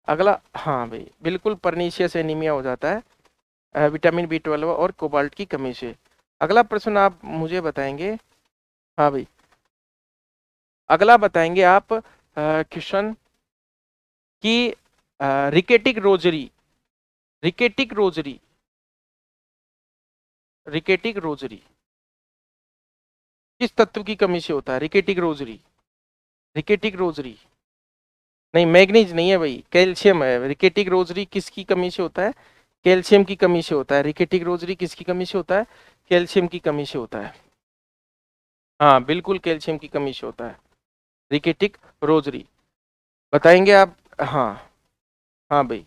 अगला, हाँ भाई बिल्कुल, परनीशियस एनीमिया हो जाता है विटामिन बी 12 और कोबाल्ट की कमी से। अगला प्रश्न आप मुझे बताएंगे, हाँ भाई, अगला बताएंगे आप क्वेश्चन कि रिकेटिक रोजरी, रिकेटिक रोजरी, रिकेटिक रोजरी किस तत्व की कमी से होता है? रिकेटिक रोजरी, रिकेटिक रोजरी, नहीं मैग्नीज नहीं है भाई, कैल्शियम है। रिकेटिक रोजरी किसकी कमी से होता है? कैल्शियम की कमी से होता है। रिकेटिक रोजरी किसकी कमी से होता है? कैल्शियम की कमी से होता है, हाँ बिल्कुल कैल्शियम की कमी से होता है रिकेटिक रोजरी। बताएंगे आप, हाँ, हाँ भाई,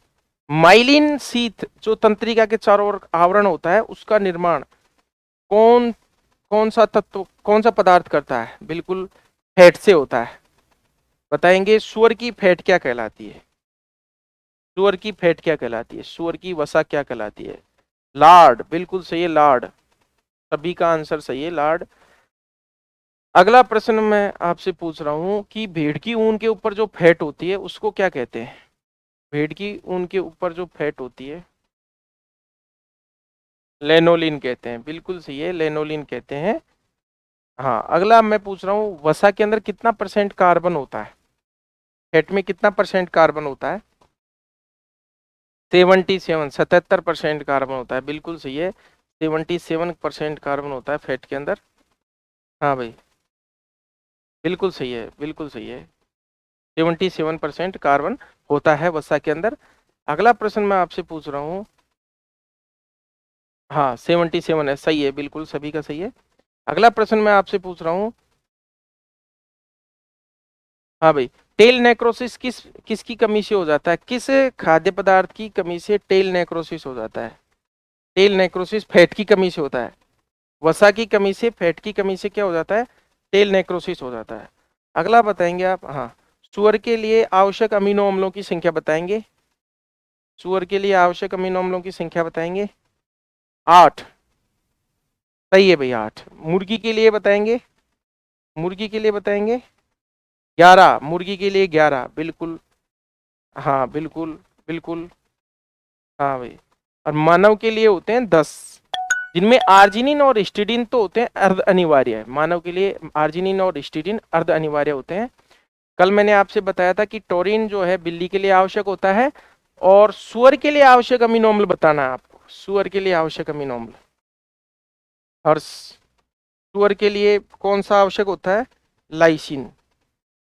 माइलिन शीथ जो तंत्रिका के चारों ओर आवरण होता है उसका निर्माण कौन, कौन सा तत्व, कौन सा पदार्थ करता है? बिल्कुल फैट से होता है। बताएंगे, सुअर की फैट क्या कहलाती है? सुअर की फैट क्या कहलाती है? सुअर की वसा क्या कहलाती है? लार्ड, बिल्कुल सही है, लार्ड, सभी का आंसर सही है, लार्ड। अगला प्रश्न मैं आपसे पूछ रहा हूं कि भेड़ की ऊन के ऊपर जो फैट होती है उसको क्या कहते हैं? भेड़ की ऊन के ऊपर जो फैट होती है लेनोलिन कहते हैं, बिल्कुल सही है, लेनोलिन कहते हैं। हाँ, अगला मैं पूछ रहा हूँ, वसा के अंदर कितना परसेंट कार्बन होता है? फैट में कितना परसेंट कार्बन होता है? 77, 77% कार्बन होता है, बिल्कुल सही है। 77% कार्बन होता है फैट के अंदर। हाँ भाई, बिल्कुल सही है, बिल्कुल सही है। 77% कार्बन होता है वसा के अंदर। अगला प्रश्न मैं आपसे पूछ रहा हूँ। हाँ, 77 है, सही है, बिल्कुल सभी का सही है। अगला प्रश्न मैं आपसे पूछ रहा हूँ। हाँ भाई, टेल नेक्रोसिस किसकी कमी से हो जाता है? किस खाद्य पदार्थ की कमी से टेल नेक्रोसिस हो जाता है? टेल नेक्रोसिस फैट की कमी से होता है। वसा की कमी से, फैट की कमी से क्या हो जाता है? टेल नेक्रोसिस हो जाता है। अगला बताएंगे आप। हाँ, सुअर के लिए आवश्यक अमीनो अम्लों की संख्या बताएंगे। सुअर के लिए आवश्यक अमीनो अम्लों की संख्या बताएंगे। 8। सही है भाई, 8। मुर्गी के लिए बताएंगे। मुर्गी के लिए बताएंगे 11। मुर्गी के लिए 11, बिल्कुल। हाँ, बिल्कुल, बिल्कुल। हाँ भाई, और मानव के लिए होते हैं 10, जिनमें आर्जिनिन और हिस्टिडीन तो होते हैं अर्ध अनिवार्य है। मानव के लिए आर्जिनिन और हिस्टिडीन अर्ध अनिवार्य होते हैं। कल मैंने आपसे बताया था कि टोरिन जो है बिल्ली के लिए आवश्यक होता है, और सुअर के लिए आवश्यक अमीनो अम्ल बताना है आपको। सुअर के लिए आवश्यक अमीनो अम्ल, और सुअर के लिए कौन सा आवश्यक होता है? लाइसिन।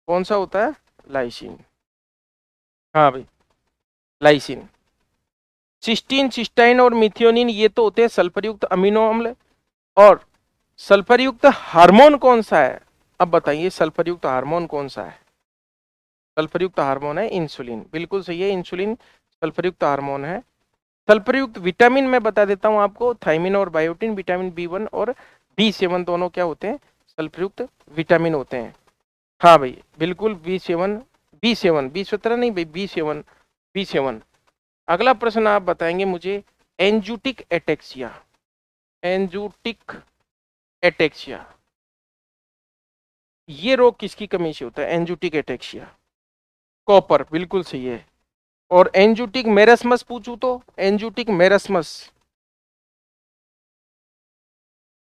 कौन सा होता है? लाइसिन। हाँ भाई, लाइसिन। सिस्टीन, सिस्टाइन और मिथियोनिन ये तो होते हैं सल्फर युक्त अमीनो अम्ल। और सल्फर युक्त हार्मोन कौन सा है? अब बताइए, सल्फर युक्त हार्मोन कौन सा है? सल्फर युक्त हार्मोन है इंसुलिन, बिल्कुल सही है, इंसुलिन सल्फर युक्त हार्मोन है। सल्फर युक्त विटामिन मैं बता देता हूं आपको, थायमिन और बायोटिन, विटामिन B1 और B7 दोनों क्या होते हैं? सल्फर युक्त विटामिन होते हैं। हाँ भाई, बिल्कुल, B7, B7, B17 नहीं भाई, B7, B7। अगला प्रश्न आप बताएंगे मुझे, एंजूटिक एटेक्सिया। एंजूटिक एटेक्सिया, ये रोग किसकी कमी से होता है? एंजूटिक एटेक्सिया। कॉपर, बिल्कुल सही है। और एंजूटिक मेरस्मस पूछूं तो? एंजूटिक मेरस्मस,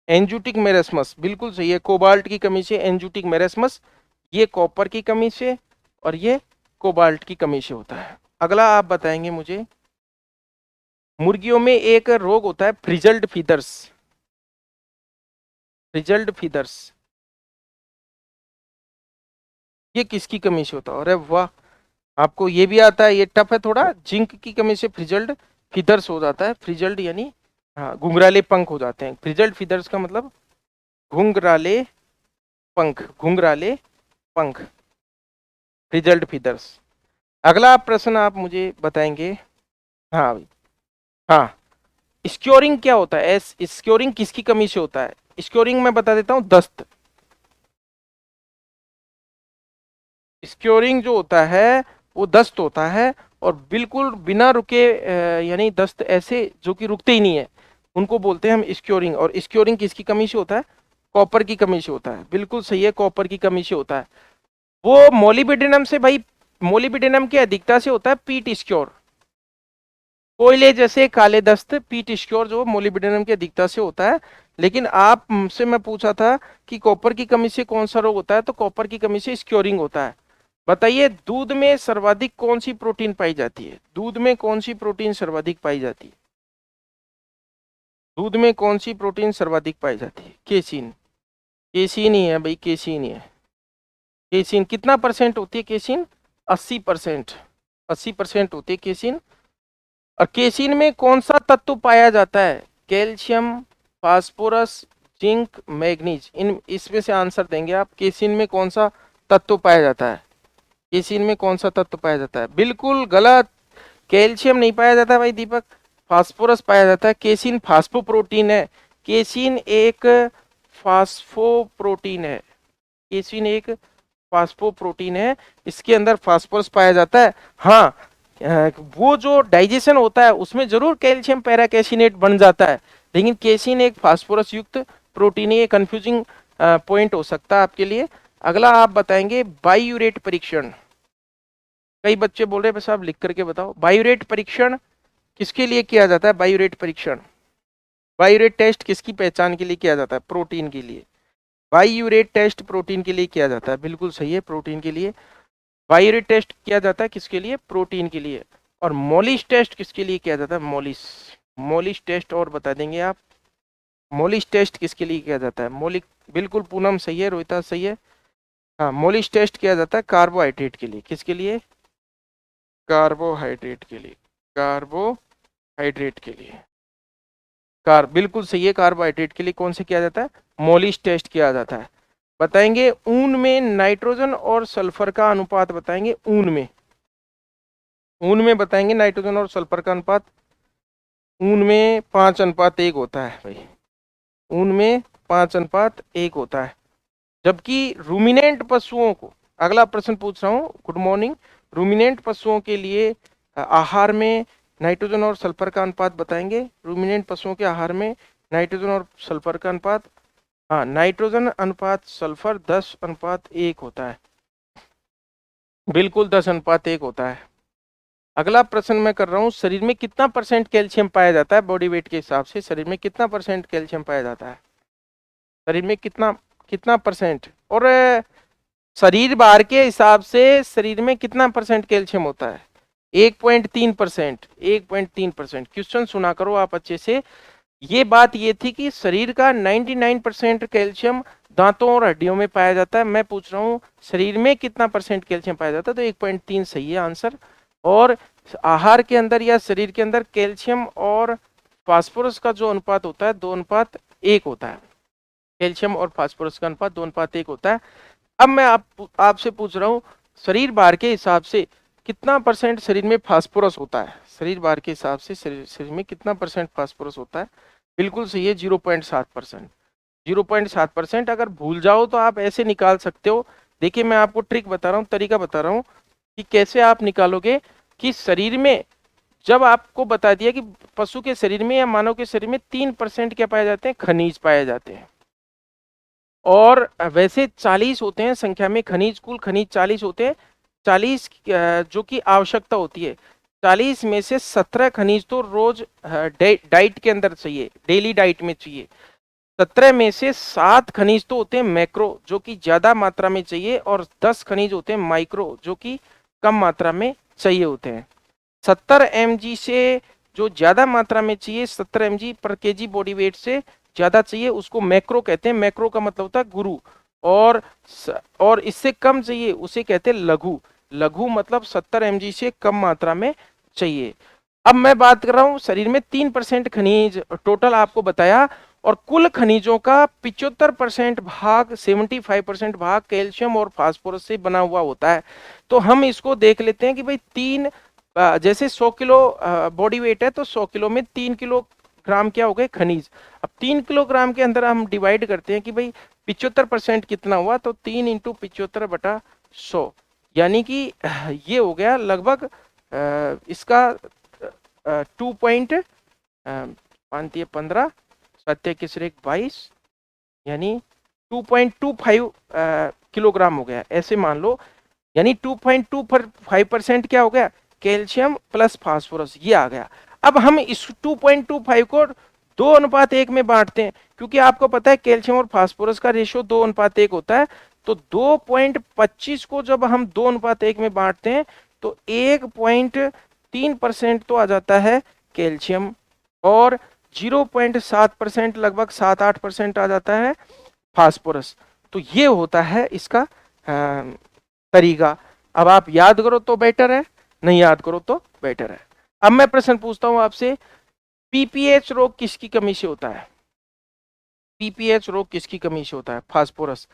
एंजूटिक मेरस्मस बिल्कुल सही है, कोबाल्ट की कमी से एंजूटिक मेरस्मस। ये कॉपर की कमी से, और ये कोबाल्ट की कमी से होता है। अगला आप बताएंगे मुझे, मुर्गियों में एक रोग होता है फ्रिजल्ड फीदर्स। फ्रिजल्ड फीदर्स, ये किसकी कमी से होता है? अरे वाह, आपको ये भी आता है, ये टफ है थोड़ा। जिंक की कमी से फ्रिजल्ड फीदर्स हो जाता है। फ्रिजल्ड यानी, हाँ, घुंघराले पंख हो जाते हैं। फ्रिजल्ड फीदर्स का मतलब घुंघराले पंख, घुंघराले पंख, फ्रिजल्ड फीदर्स। अगला प्रश्न आप मुझे बताएंगे। हाँ भाई, हाँ, स्क्योरिंग क्या होता है? स्क्योरिंग किसकी कमी से होता है? स्क्योरिंग मैं बता देता हूँ, दस्त। स्क्योरिंग जो होता है वो दस्त होता है, और बिल्कुल बिना रुके, यानी दस्त ऐसे जो कि रुकते ही नहीं है, उनको बोलते हैं हम स्क्योरिंग। और स्क्योरिंग किसकी कमी से होता है? कॉपर की कमी से होता है, बिल्कुल सही है, कॉपर की कमी से होता है। वो मोलिबिडेनम से भाई, मोलिबिडेनम की अधिकता से होता है पीट स्क्योर। कोयले जैसे काले दस्त, पीट स्क्योर जो मोलिबिडेनम की अधिकता से होता है। लेकिन आपसे मैं पूछा था कि कॉपर की कमी से कौन सा रोग होता है, तो कॉपर की कमी से स्क्योरिंग होता है। बताइए, दूध में सर्वाधिक कौन सी प्रोटीन पाई जाती है? दूध में कौन सी प्रोटीन सर्वाधिक पाई जाती है? दूध में कौन सी प्रोटीन सर्वाधिक पाई जाती है? केसीन। केसीन ही है भाई, केसीन ही है। केसीन कितना परसेंट होती है? केसीन 80%। 80% होती है केसीन। और केसीन में कौन सा तत्व पाया जाता है? कैल्शियम, फास्फोरस, जिंक, मैग्नीज, इन इसमें से आंसर देंगे आप। केसीन में कौन सा तत्व पाया जाता है? केसीन में कौन सा तत्व पाया जाता है? बिल्कुल गलत, कैल्शियम नहीं पाया जाता भाई दीपक, फास्फोरस पाया जाता है। केसीन फास्फोप्रोटीन है। केसीन एक फास्फोप्रोटीन है। केसीन एक फास्फोप्रोटीन है, इसके अंदर फास्फोरस पाया जाता है। हाँ, वो जो डाइजेशन होता है उसमें जरूर कैल्शियम पैराकैसिनेट बन जाता है, लेकिन केसीन एक फास्फोरस युक्त प्रोटीन है। ये कंफ्यूजिंग पॉइंट हो सकता है आपके लिए। अगला आप बताएंगे, बायूरेट परीक्षण। कई बच्चे बोल रहे हैं बस आप लिख करके बताओ, बायूरेट परीक्षण किसके लिए किया जाता है? बायूरेट परीक्षण बायोरेट टेस्ट किसकी पहचान के लिए किया जाता है? प्रोटीन के लिए। बायोरेट टेस्ट प्रोटीन के लिए किया जाता है, बिल्कुल सही है, प्रोटीन के लिए। बायोरेट टेस्ट किया जाता है किसके लिए? प्रोटीन के लिए। और मोलिस टेस्ट किसके लिए किया जाता है? मोलिस। मोलिस टेस्ट और बता देंगे आप? मोलिस टेस्ट किसके लिए किया जाता है? मोलिक, बिल्कुल पूनम सही है, रोहिता सही है। हाँ, मोलिस टेस्ट किया जाता है कार्बोहाइड्रेट के लिए। किसके लिए? कार्बोहाइड्रेट के लिए। कार्बोहाइड्रेट के लिए। बिल्कुल सही है, कार्बोहाइड्रेट के लिए कौन से किया जाता है? मोलिस टेस्ट किया जाता है। बताएंगे ऊन में नाइट्रोजन और सल्फर का अनुपात, बताएंगे ऊन में। ऊन में बताएंगे नाइट्रोजन और सल्फर का अनुपात। ऊन में 5:1 होता है भाई। ऊन में 5:1 होता है। जबकि रूमिनेंट पशुओं को, अगला प्रश्न पूछ रहा हूँ, गुड मॉर्निंग। रूमिनेंट पशुओं के लिए आहार में नाइट्रोजन और सल्फर का अनुपात बताएंगे। रूमिनेंट पशुओं के आहार में नाइट्रोजन और सल्फर का अनुपात, हाँ, नाइट्रोजन अनुपात सल्फर 10:1 होता है। बिल्कुल 10:1 होता है। अगला प्रश्न मैं कर रहा हूँ, शरीर में कितना % कैल्शियम पाया जाता है? बॉडी वेट के हिसाब से शरीर में कितना % कैल्शियम पाया जाता है? शरीर में कितना कितना परसेंट? और शरीर भार के हिसाब से शरीर में कितना % कैल्शियम होता है? 1.3%। 1.3%। क्वेश्चन सुना करो आप अच्छे से। ये बात ये थी कि शरीर का 99% कैल्शियम दांतों और हड्डियों में पाया जाता है। मैं पूछ रहा हूँ शरीर में कितना % कैल्शियम पाया जाता है? तो 1.3 सही है आंसर। और आहार के अंदर या शरीर के अंदर कैल्शियम और फास्फोरस का जो अनुपात होता है 2:1 होता है। कैल्शियम और फास्फोरस का अनुपात 2:1 होता है। अब मैं आपसे पूछ रहा हूँ शरीर भार के हिसाब से कितना % शरीर में फास्फोरस होता है? शरीर भार के हिसाब से शरीर में कितना % फास्फोरस होता है? बिल्कुल सही है, 0.7%। 0.7%। अगर भूल जाओ तो आप ऐसे निकाल सकते हो। देखिए मैं आपको ट्रिक बता रहा हूँ, तरीका बता रहा हूँ कि कैसे आप निकालोगे। कि शरीर में, जब आपको बता दिया कि पशु के शरीर में या मानव के शरीर में 3% क्या पाए जाते हैं? खनिज पाए जाते हैं। और वैसे 40 होते हैं संख्या में खनिज, कुल खनिज 40 होते हैं। 40 जो कि आवश्यकता होती है। 40 में से 17 खनिज तो रोज डाइट के अंदर चाहिए, डेली डाइट में चाहिए। 17 में से 7 खनिज तो होते हैं मैक्रो, जो कि ज्यादा मात्रा में चाहिए। और 10 खनिज होते हैं माइक्रो, जो कि कम मात्रा में चाहिए होते हैं। 70 mg से जो ज्यादा मात्रा में चाहिए, 70 mg पर केजी बॉडी वेट से ज्यादा चाहिए, उसको मैक्रो कहते हैं। मैक्रो का मतलब होता है गुरु। और और इससे कम चाहिए उसे कहते हैं लघु। लघु मतलब 70 mg से कम मात्रा में चाहिए। अब मैं बात कर रहा हूं शरीर में 3% खनिज टोटल आपको बताया। और कुल खनिजों का 75% भाग, 75% भाग कैल्शियम और फास्फोरस से बना हुआ होता है। तो हम इसको देख लेते हैं कि भाई जैसे 100 किलो बॉडी वेट है, तो 100 किलो में 3 किलोग्राम क्या हो गए? खनिज। अब 3 किलोग्राम के अंदर हम डिवाइड करते हैं कि भाई 75% कितना हुआ, तो 3 इंटू 75/100, यानी कि ये हो गया लगभग इसका 2.15 सत्य किसरे 22, यानी 2.25 किलोग्राम हो गया, ऐसे मान लो। यानी 2.25% क्या हो गया? कैल्शियम प्लस फास्फोरस, ये आ गया। अब हम इस 2.25 को 2:1 में बांटते हैं, क्योंकि आपको पता है कैल्शियम और फास्फोरस का रेशियो 2:1 होता है। तो 2.25 को जब हम 2:1 में बांटते हैं, तो 1.3% तो आ जाता है कैल्शियम। और 0.7%, लगभग 7-8% आ जाता है फास्फोरस। तो ये होता है इसका तरीका। अब आप याद करो तो बेटर है, नहीं याद करो तो बेटर है। अब मैं प्रश्न पूछता हूं आपसे, पीपीएच रोग किसकी कमी से होता है? पीपीएच रोग किसकी कमी से होता है? फास्फोरस।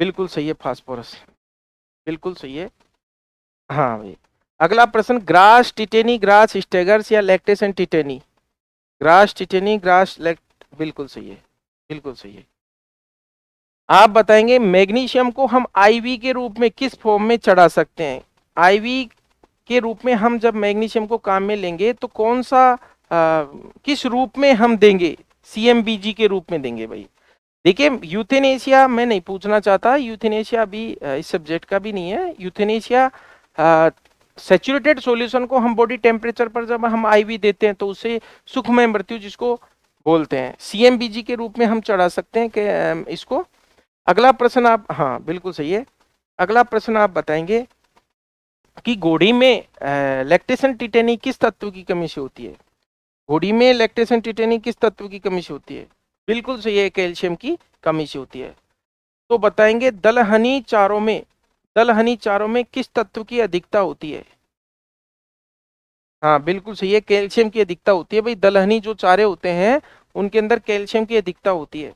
बिल्कुल सही है, फास्फोरस, बिल्कुल सही है। हाँ भाई। अगला प्रश्न, ग्रास टिटेनी, ग्रास स्टेगर्स या लैक्टेशन टिटेनी? ग्रास टिटेनी, बिल्कुल सही है, बिल्कुल सही है। आप बताएंगे मैग्नीशियम को हम आईवी के रूप में किस फॉर्म में चढ़ा सकते हैं? आईवी के रूप में हम जब मैग्नीशियम को काम में लेंगे तो कौन सा किस रूप में हम देंगे? सीएमबीजी के रूप में देंगे भाई। देखिए यूथेनेशिया मैं नहीं पूछना चाहता, यूथेनेशिया भी इस सब्जेक्ट का भी नहीं है। यूथेनेशिया सैचुरेटेड सॉल्यूशन को हम बॉडी टेम्परेचर पर जब हम आईवी देते हैं तो उसे सुखमय मृत्यु, जिसको बोलते हैं, CMBG के रूप में हम चढ़ा सकते हैं कि इसको। अगला प्रश्न आप, हाँ बिल्कुल सही है, अगला प्रश्न आप बताएंगे कि घोड़ी में लैक्टेशन टिटेनी किस तत्व की कमी से होती है? घोड़ी में लैक्टेशन टिटेनी किस तत्व की कमी से होती है? बिल्कुल सही है, कैल्शियम की कमी से होती है। तो बताएंगे दलहनी चारों में किस तत्व की अधिकता होती है? हाँ बिल्कुल सही है, कैल्शियम की अधिकता होती है भाई, दलहनी जो चारे होते हैं उनके अंदर कैल्शियम की अधिकता होती है।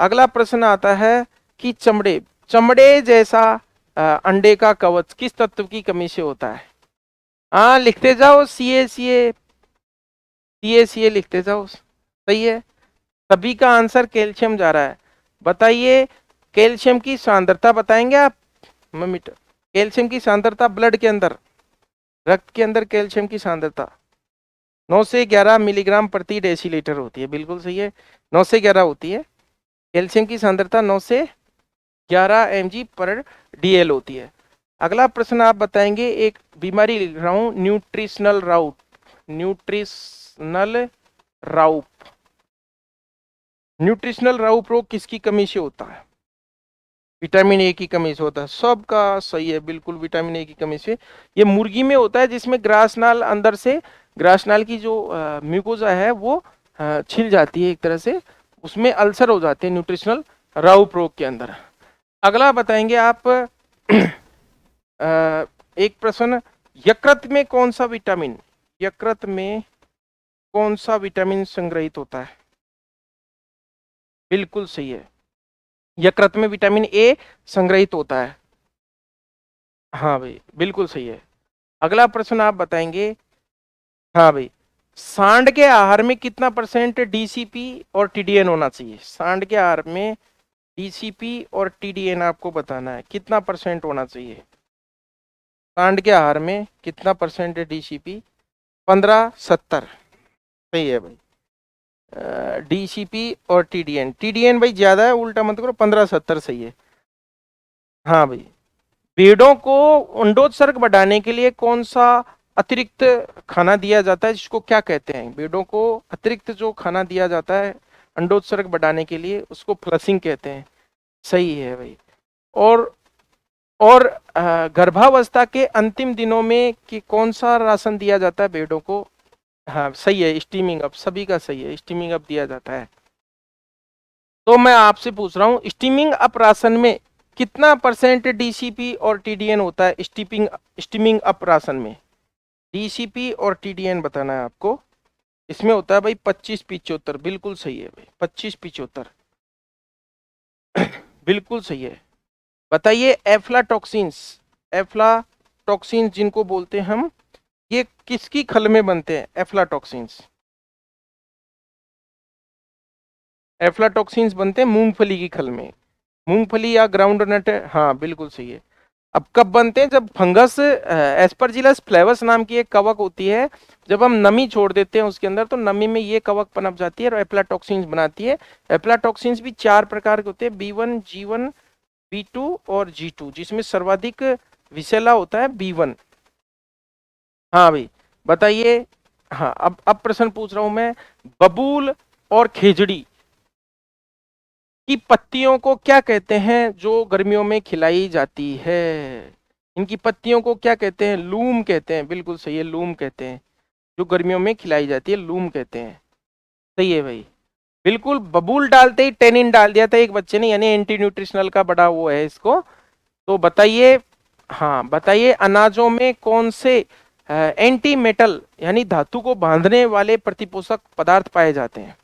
अगला प्रश्न आता है कि चमड़े चमड़े जैसा अंडे का कवच किस तत्व की कमी से होता है? हाँ लिखते जाओ, सी ए लिखते जाओ, सही है। सभी का आंसर कैल्शियम जा रहा है। बताइए कैल्शियम की सांद्रता बताएंगे आप? मीटर कैल्शियम की सांद्रता ब्लड के अंदर, रक्त के अंदर कैल्शियम की सांद्रता 9 से 11 मिलीग्राम प्रति डेसीलीटर होती है। बिल्कुल सही है, 9 से 11 होती है कैल्शियम की सांद्रता, 9 से 11 mg पर DL होती है। अगला प्रश्न आप बताएंगे, एक बीमारी लिख रहा हूं, न्यूट्रिशनल राउप रोग किसकी कमी से होता है? विटामिन ए की कमी से होता है। सबका सही है, बिल्कुल विटामिन ए की कमी से। ये मुर्गी में होता है जिसमें ग्रासनाल अंदर से, ग्रासनाल की जो म्यूकोजा है वो छिल जाती है एक तरह से, उसमें अल्सर हो जाते हैं न्यूट्रिशनल राउप रोग के अंदर। अगला बताएंगे आप एक प्रश्न, यकृत में कौन सा विटामिन संग्रहित होता है? बिल्कुल सही है, यकृत में विटामिन ए संग्रहित होता है। हाँ भाई बिल्कुल सही है। अगला प्रश्न आप बताएंगे, हाँ भाई, सांड के आहार में कितना % DCP और TDN होना चाहिए? सांड के आहार में DCP और TDN आपको बताना है, कितना % होना चाहिए सांड के आहार में, कितना % DCP? 15-70 सही है भाई। DCP और TDN भाई ज्यादा है, उल्टा मत करो, 15-70 सही है। हाँ भाई, भेड़ों को अंडोत्सर्ग बढ़ाने के लिए कौन सा अतिरिक्त खाना दिया जाता है, जिसको क्या कहते हैं? भेड़ों को अतिरिक्त जो खाना दिया जाता है अंडोत्सर्ग बढ़ाने के लिए, उसको फ्लशिंग कहते हैं। सही है भाई। और और गर्भावस्था के अंतिम दिनों में कि कौन सा राशन दिया जाता है भेड़ों को? हाँ सही है, स्टीमिंग अप, सभी का सही है, स्टीमिंग अप दिया जाता है। तो मैं आपसे पूछ रहा हूँ, स्टीमिंग अप राशन में कितना % DCP और TDN होता है? स्टीमिंग अप राशन में DCP और TDN बताना है आपको। इसमें होता है भाई 25-75, बिल्कुल सही है भाई, 25-75 बिल्कुल सही है। बताइए एफ्लाटॉक्सिन्स जिनको बोलते हैं हम, ये किसकी खल में बनते हैं? एफ्लाटॉक्सिन्स बनते हैं मूंगफली की खल में, मूंगफली या ग्राउंड नट, हाँ बिल्कुल सही है। अब कब बनते हैं? जब फंगस एस्परजिलस फ्लेवस नाम की एक कवक होती है, जब हम नमी छोड़ देते हैं उसके अंदर, तो नमी में ये कवक पनप जाती है और एफ्लाटॉक्सिन्स बनाती है। एफ्लाटॉक्सिन्स भी 4 प्रकार के होते हैं, B1, G1, B2 और G2, जिसमें सर्वाधिक विषैला होता है B1। हाँ भाई बताइए, हाँ अब प्रश्न पूछ रहा हूं मैं, बबूल और खेजड़ी की पत्तियों को क्या कहते हैं जो गर्मियों में खिलाई जाती है? इनकी पत्तियों को क्या कहते हैं? लूम कहते हैं, बिल्कुल सही है, लूम कहते हैं। जो गर्मियों में खिलाई जाती है लूम कहते हैं। सही है भाई, बिल्कुल। बबूल डालते ही टेनिन डाल दिया था एक बच्चे ने, यानी एंटी न्यूट्रिशनल का बड़ा वो है इसको। तो बताइए, हाँ बताइए, अनाजों में कौन से एंटी मेटल यानी धातु को बांधने वाले प्रतिपोषक पदार्थ पाए जाते हैं?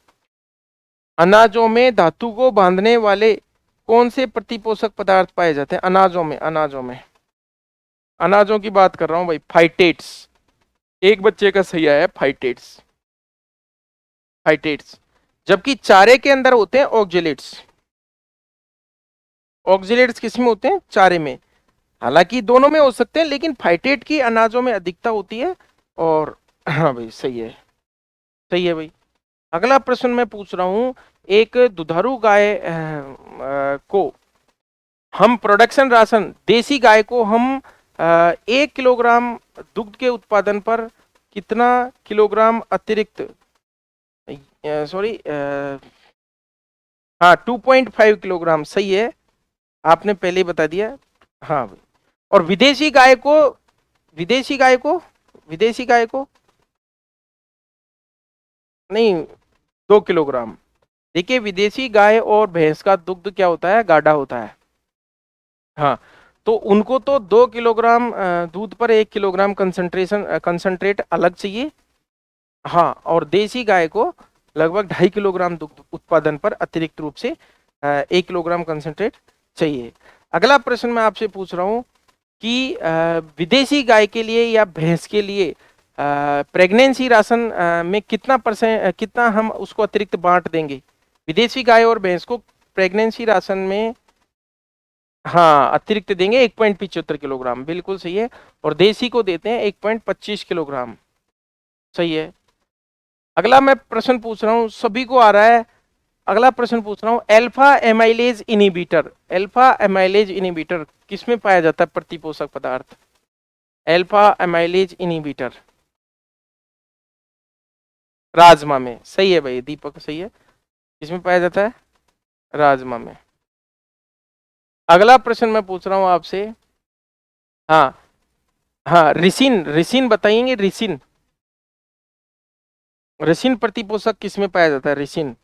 अनाजों में धातु को बांधने वाले कौन से प्रतिपोषक पदार्थ पाए जाते हैं? अनाजों की बात कर रहा हूं भाई, फाइटेट्स। एक बच्चे का सही आया है, फाइटेट्स। जबकि चारे के अंदर होते हैं ऑक्जेलेट्स। ऑक्जेलेट्स किस में होते हैं? चारे में। हालांकि दोनों में हो सकते हैं, लेकिन फाइटेट की अनाजों में अधिकता होती है। और हाँ भाई सही है, सही है भाई। अगला प्रश्न मैं पूछ रहा हूं, एक दुधारू गाय को हम प्रोडक्शन राशन, देसी गाय को हम 1 किलोग्राम दुग्ध के उत्पादन पर कितना किलोग्राम अतिरिक्त सॉरी, हाँ 2.5 किलोग्राम सही है, आपने पहले ही बता दिया। हाँ भाई, और विदेशी गाय को, विदेशी गाय को, विदेशी गाय को नहीं, 2 किलोग्राम। देखिए विदेशी गाय और भैंस का दुग्ध क्या होता है, गाढ़ा होता है। हाँ, तो उनको तो 2 किलोग्राम दूध पर 1 किलोग्राम कंसंट्रेट अलग चाहिए। हाँ, और देसी गाय को लगभग 2.5 किलोग्राम दुग्ध उत्पादन पर अतिरिक्त रूप से 1 किलोग्राम कंसंट्रेट चाहिए। अगला प्रश्न मैं आपसे पूछ रहा हूँ कि विदेशी गाय के लिए या भैंस के लिए प्रेगनेंसी राशन में कितना हम उसको अतिरिक्त बांट देंगे। विदेशी गाय और भैंस को प्रेगनेंसी राशन में, हाँ अतिरिक्त देंगे 1.75 किलोग्राम, बिल्कुल सही है। और देसी को देते हैं 1.25 किलोग्राम, सही है। अगला मैं प्रश्न पूछ रहा हूं, सभी को आ रहा है। अगला प्रश्न पूछ रहा हूं, alpha amylase inhibitor, alpha amylase inhibitor किसमें पाया जाता है प्रतिपोषक पदार्थ। अल्फा एमाइलेज इनिबिटर राजमा में, सही है भाई दीपक, सही है। किसमें पाया जाता है, राजमा में। अगला प्रश्न मैं पूछ रहा हूं आपसे, हाँ हाँ, रिसिन, रिसिन बताएंगे, रिसिन, रिसिन प्रतिपोषक किसमें पाया जाता है, रिसिन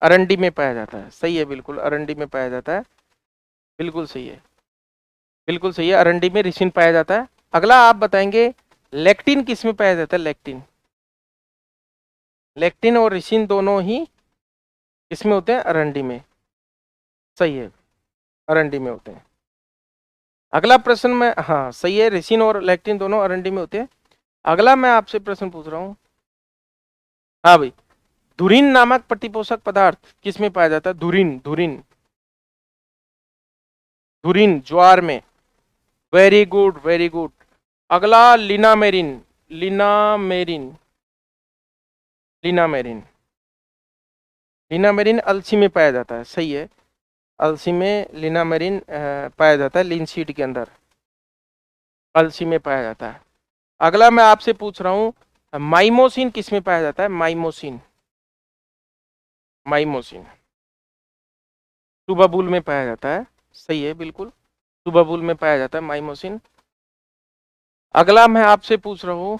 अरंडी में पाया जाता है, सही है बिल्कुल, अरंडी में पाया जाता है, बिल्कुल सही है, बिल्कुल सही है, अरंडी में रिसिन पाया जाता है। अगला आप बताएंगे, लेक्टिन किसमें पाया जाता है, लेक्टिन, लेक्टिन और रिसिन दोनों ही किसमें होते हैं, अरंडी में, सही है, अरंडी में होते हैं। अगला प्रश्न में, हाँ सही है, रिसिन और लेक्टिन दोनों अरंडी में होते हैं। अगला मैं आपसे प्रश्न पूछ रहा हूँ, हाँ भाई, धुरिन नामक प्रतिपोषक पदार्थ किसमें पाया जाता है, धुरिन, धुरिन, धुरिन ज्वार में, वेरी गुड वेरी गुड। अगला लिनामेरिन, लिनामेरिन, लिनामेरिन, लिनामेरिन अलसी में पाया जाता है, सही है, अलसी में लिनामेरिन पाया जाता है, लिनसीड के अंदर अलसी में पाया जाता है। अगला मैं आपसे पूछ रहा हूं, माइमोसिन किसमें पाया जाता है, माइमोसिन, माइमोसिन सुबाबुल में पाया जाता है, सही है बिल्कुल, सुबाबुल में पाया जाता है माइमोसिन। अगला मैं आपसे पूछ रहा हूं,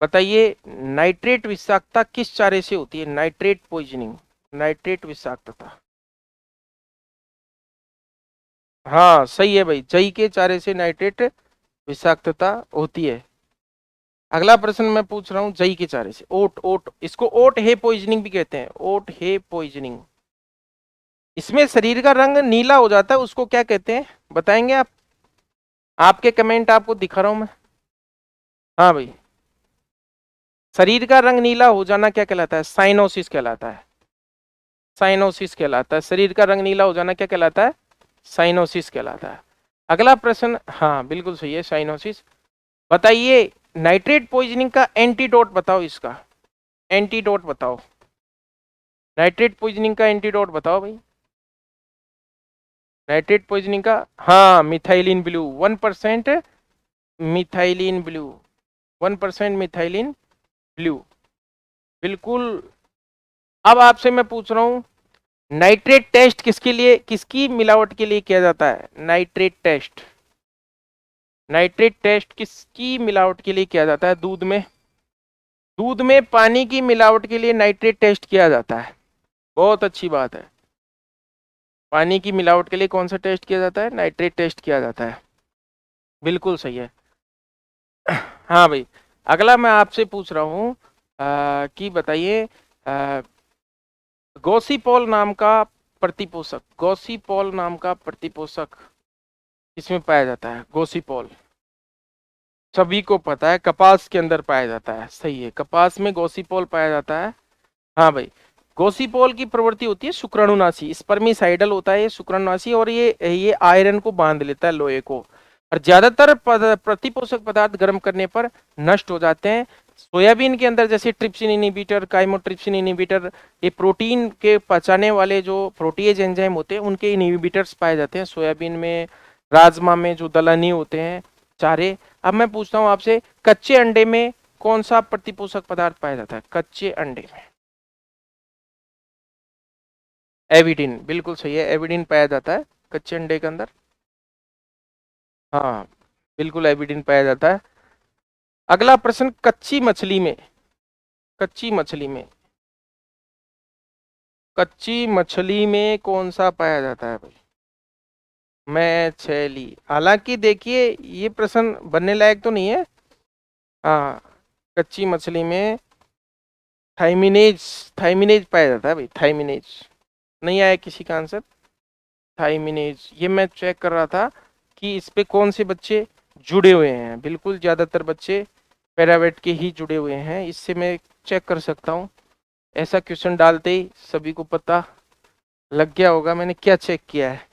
बताइए नाइट्रेट विषाक्तता किस चारे से होती है, नाइट्रेट पॉइजनिंग, नाइट्रेट विषाक्तता, हाँ सही है भाई, जई के चारे से नाइट्रेट विषाक्तता होती है। अगला प्रश्न मैं पूछ रहा हूँ, जई के चारे से, ओट, ओट, इसको ओट हे पॉइजनिंग भी कहते हैं, ओट हे पॉइजनिंग। इसमें शरीर का रंग नीला हो जाता है, उसको क्या कहते हैं बताएंगे आप, आपके कमेंट आपको दिखा रहा हूं मैं, हाँ भाई, शरीर का रंग नीला हो जाना क्या कहलाता है, साइनोसिस कहलाता है, साइनोसिस कहलाता है, शरीर का रंग नीला हो जाना क्या कहलाता है, साइनोसिस कहलाता है। अगला प्रश्न, हाँ बिल्कुल सही है, साइनोसिस। बताइए नाइट्रेट पॉइजनिंग का एंटीडोट बताओ, इसका एंटीडोट बताओ, नाइट्रेट पॉइजनिंग का एंटीडोट बताओ भाई, नाइट्रेट पॉइजनिंग का, हाँ methylene blue, 1% methylene blue, 1% methylene blue, बिल्कुल। अब आपसे मैं पूछ रहा हूं, नाइट्रेट टेस्ट किसके लिए, किसकी मिलावट के लिए किया जाता है, नाइट्रेट टेस्ट, नाइट्रेट टेस्ट किसकी मिलावट के लिए किया जाता है, दूध में, दूध में पानी की मिलावट के लिए नाइट्रेट टेस्ट किया जाता है, बहुत अच्छी बात है, पानी की मिलावट के लिए कौन सा टेस्ट किया जाता है, नाइट्रेट टेस्ट किया जाता है, बिल्कुल सही है। हाँ भाई, अगला मैं आपसे पूछ रहा हूँ कि बताइए गॉसिपॉल नाम का प्रतिपोषक, गॉसिपॉल नाम का प्रतिपोषक किसमें पाया जाता है, गॉसिपॉल सभी को पता है, कपास के अंदर पाया जाता है, सही है, कपास में गॉसिपॉल पाया जाता है। हाँ भाई, गॉसिपॉल की प्रवृत्ति होती है शुक्राणुनाशी, स्पर्मिसाइडल होता है ये शुक्राणुनाशी, और ये आयरन को बांध लेता है, लोहे को, और ज्यादातर प्रतिपोषक पदार्थ गर्म करने पर नष्ट हो जाते हैं। सोयाबीन के अंदर जैसे ट्रिप्सिन इनिबिटर, काइमोट्रिप्सिन इनिबिटर, ये प्रोटीन के पचाने वाले जो प्रोटीएज एंजाइम होते हैं उनके इनिबिटर्स पाए जाते हैं सोयाबीन में, राजमा में जो दलहनी होते हैं चारे। अब मैं पूछता हूँ आपसे, कच्चे अंडे में कौन सा प्रतिपोषक पदार्थ पाया जाता है, कच्चे अंडे में, एविडिन, बिल्कुल सही है, एविडिन पाया जाता है कच्चे अंडे के अंदर। हाँ, बिल्कुल एविडिन पाया जाता है। अगला प्रश्न, कच्ची मछली में, कच्ची मछली में, कच्ची मछली में कौन सा पाया जाता है भाई? मैथिली। हालांकि देखिए ये प्रश्न बनने लायक तो नहीं है। हाँ, कच्ची मछली में थाइमिनेज, थाइमिनेज पाया जाता है भाई, थाइमिनेज। नहीं आया किसी का आंसर? थाइमिनेज, ये मैं चेक कर रहा था कि इस पे कौन से बच्चे जुड़े हुए हैं। बिल्कुल ज्यादातर बच्चे पैरावेट के ही जुड़े हुए हैं, इससे मैं चेक कर सकता हूँ। ऐसा क्वेश्चन डालते ही सभी को पता लग गया होगा मैंने क्या चेक किया है।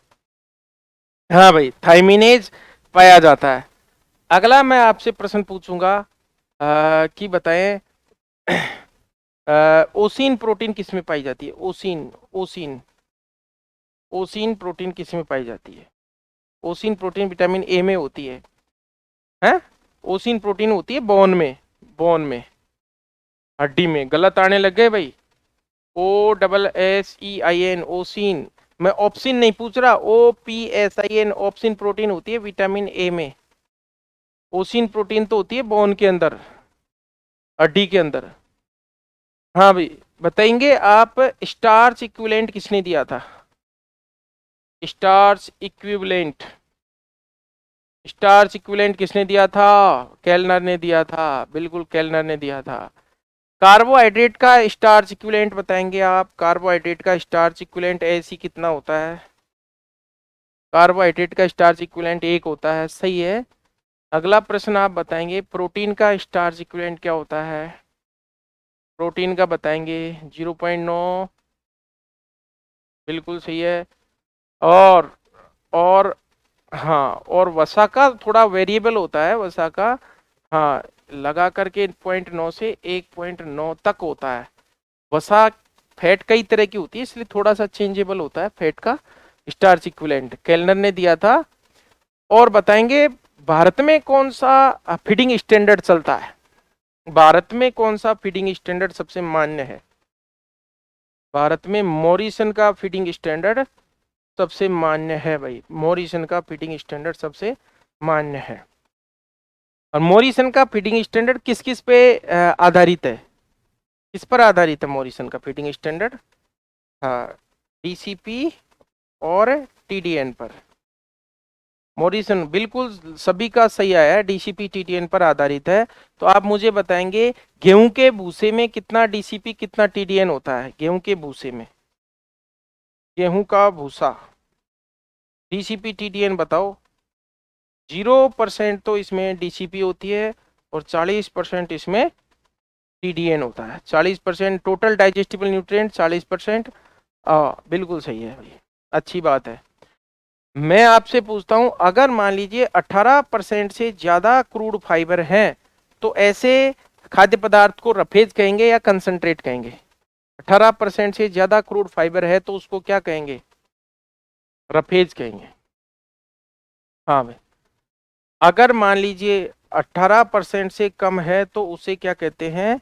हाँ भाई, थाइमिनेज पाया जाता है। अगला मैं आपसे प्रश्न पूछूंगा कि बताएं ओसिन प्रोटीन किस में पाई जाती है? ओसिन, ओसिन, ओसिन प्रोटीन किस में पाई जाती है? ओसिन प्रोटीन विटामिन ए में होती है। हैं? ओसिन प्रोटीन होती है बोन में, बोन में, हड्डी में। गलत आने लग गए भाई। OSSEIN, ओसिन। मैं ऑप्शन नहीं पूछ रहा, OPSIN, ऑप्शन प्रोटीन होती है विटामिन ए में। ओसिन प्रोटीन तो होती है बोन के अंदर, हड्डी के अंदर। हाँ भाई, बताएंगे आप स्टार्च इक्विवेलेंट किसने दिया था? स्टार्च इक्विवेलेंट, स्टार्च इक्विवेलेंट किसने दिया था? केल्नर ने दिया था, बिल्कुल केल्नर ने दिया था। कार्बोहाइड्रेट का स्टार्च इक्विवेलेंट बताएंगे आप? कार्बोहाइड्रेट का स्टार्च इक्विवेलेंट ऐसी कितना होता है? कार्बोहाइड्रेट का स्टार्च इक्विवेलेंट 1 होता है, सही है। अगला प्रश्न आप बताएंगे, प्रोटीन का स्टार्च इक्विवेलेंट क्या होता है? प्रोटीन का बताएंगे 0.9, बिल्कुल सही है। और हाँ, और वसा का थोड़ा वेरिएबल होता है, वसा का। हाँ, लगा करके 0.9 से 1.9 तक होता है वसा। फैट कई तरह की होती है, इसलिए थोड़ा सा चेंजेबल होता है फैट का स्टार्च इक्विवेलेंट। केल्नर ने दिया था। और बताएंगे भारत में कौन सा फीडिंग स्टैंडर्ड चलता है? भारत में कौन सा फीडिंग स्टैंडर्ड सबसे मान्य है? भारत में मॉरिसन का फीडिंग स्टैंडर्ड सबसे मान्य है भाई। मॉरिसन का फीडिंग स्टैंडर्ड सबसे मान्य है। और मॉरिसन का फीडिंग स्टैंडर्ड किस किस पे आधारित है? किस पर आधारित है मॉरिसन का फीडिंग स्टैंडर्ड? हाँ, डीसीपी और टीडीएन पर। मॉरिसन बिल्कुल सभी का सही आया है, डीसीपी टीडीएन पर आधारित है। तो आप मुझे बताएंगे गेहूं के भूसे में कितना डीसीपी कितना टीडीएन होता है? गेहूं के भूसे में, गेहूं का भूसा, डीसीपी टीडीएन बताओ। 0% तो इसमें डीसीपी होती है और 40% इसमें टीडीएन होता है। 40% टोटल डाइजेस्टिबल न्यूट्रिएंट, 40%। बिल्कुल सही है भाई, अच्छी बात है। मैं आपसे पूछता हूं, अगर मान लीजिए 18% से ज्यादा क्रूड फाइबर है तो ऐसे खाद्य पदार्थ को रफेज कहेंगे या कंसंट्रेट कहेंगे? 18% से ज्यादा क्रूड फाइबर है तो उसको क्या कहेंगे? रफेज कहेंगे। हाँ भाई, अगर मान लीजिए 18% से कम है तो उसे क्या कहते हैं?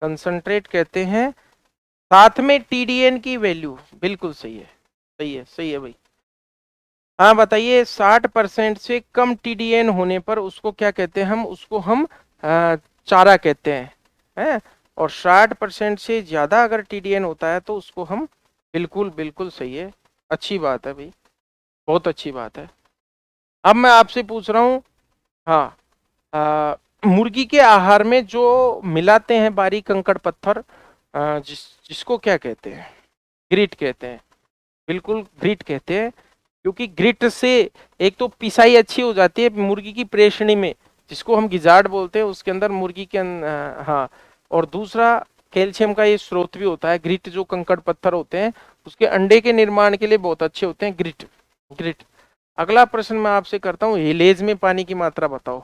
कंसंट्रेट कहते हैं। साथ में टीडीएन की वैल्यू, बिल्कुल सही है, सही है, सही है भाई। हाँ बताइए, 60% से कम टीडीएन होने पर उसको क्या कहते हैं? हम उसको हम चारा कहते हैं। और 60% से ज्यादा अगर टीडीएन होता है तो उसको हम, बिल्कुल बिल्कुल सही है, अच्छी बात है भाई, बहुत अच्छी बात है। अब मैं आपसे पूछ रहा हूँ, हाँ, मुर्गी के आहार में जो मिलाते हैं बारीक कंकड़ पत्थर, जिसको क्या कहते हैं? ग्रिट कहते हैं, बिल्कुल ग्रिट कहते हैं। क्योंकि ग्रिट से एक तो पिसाई अच्छी हो जाती है मुर्गी की प्रेषणी में, जिसको हम गिजार्ड बोलते हैं, उसके अंदर मुर्गी के हाँ। और दूसरा, कैल्शियम का ये स्रोत भी होता है। ग्रिट जो कंकड़ पत्थर होते हैं उसके अंडे के निर्माण के लिए बहुत अच्छे होते हैं ग्रिट, ग्रिट। अगला प्रश्न मैं आपसे करता हूँ, हेलेज में पानी की मात्रा बताओ।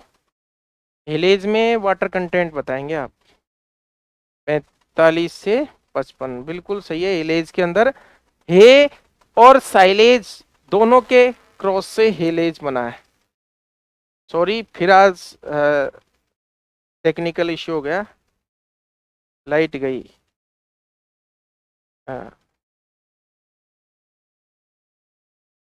हेलेज में वाटर कंटेंट बताएंगे आप? 45 से 55, बिल्कुल सही है। हेलेज के अंदर हे और साइलेज दोनों के क्रॉस से हेलेज बना है। सॉरी, फिर आज टेक्निकल इश्यू हो गया, लाइट गई।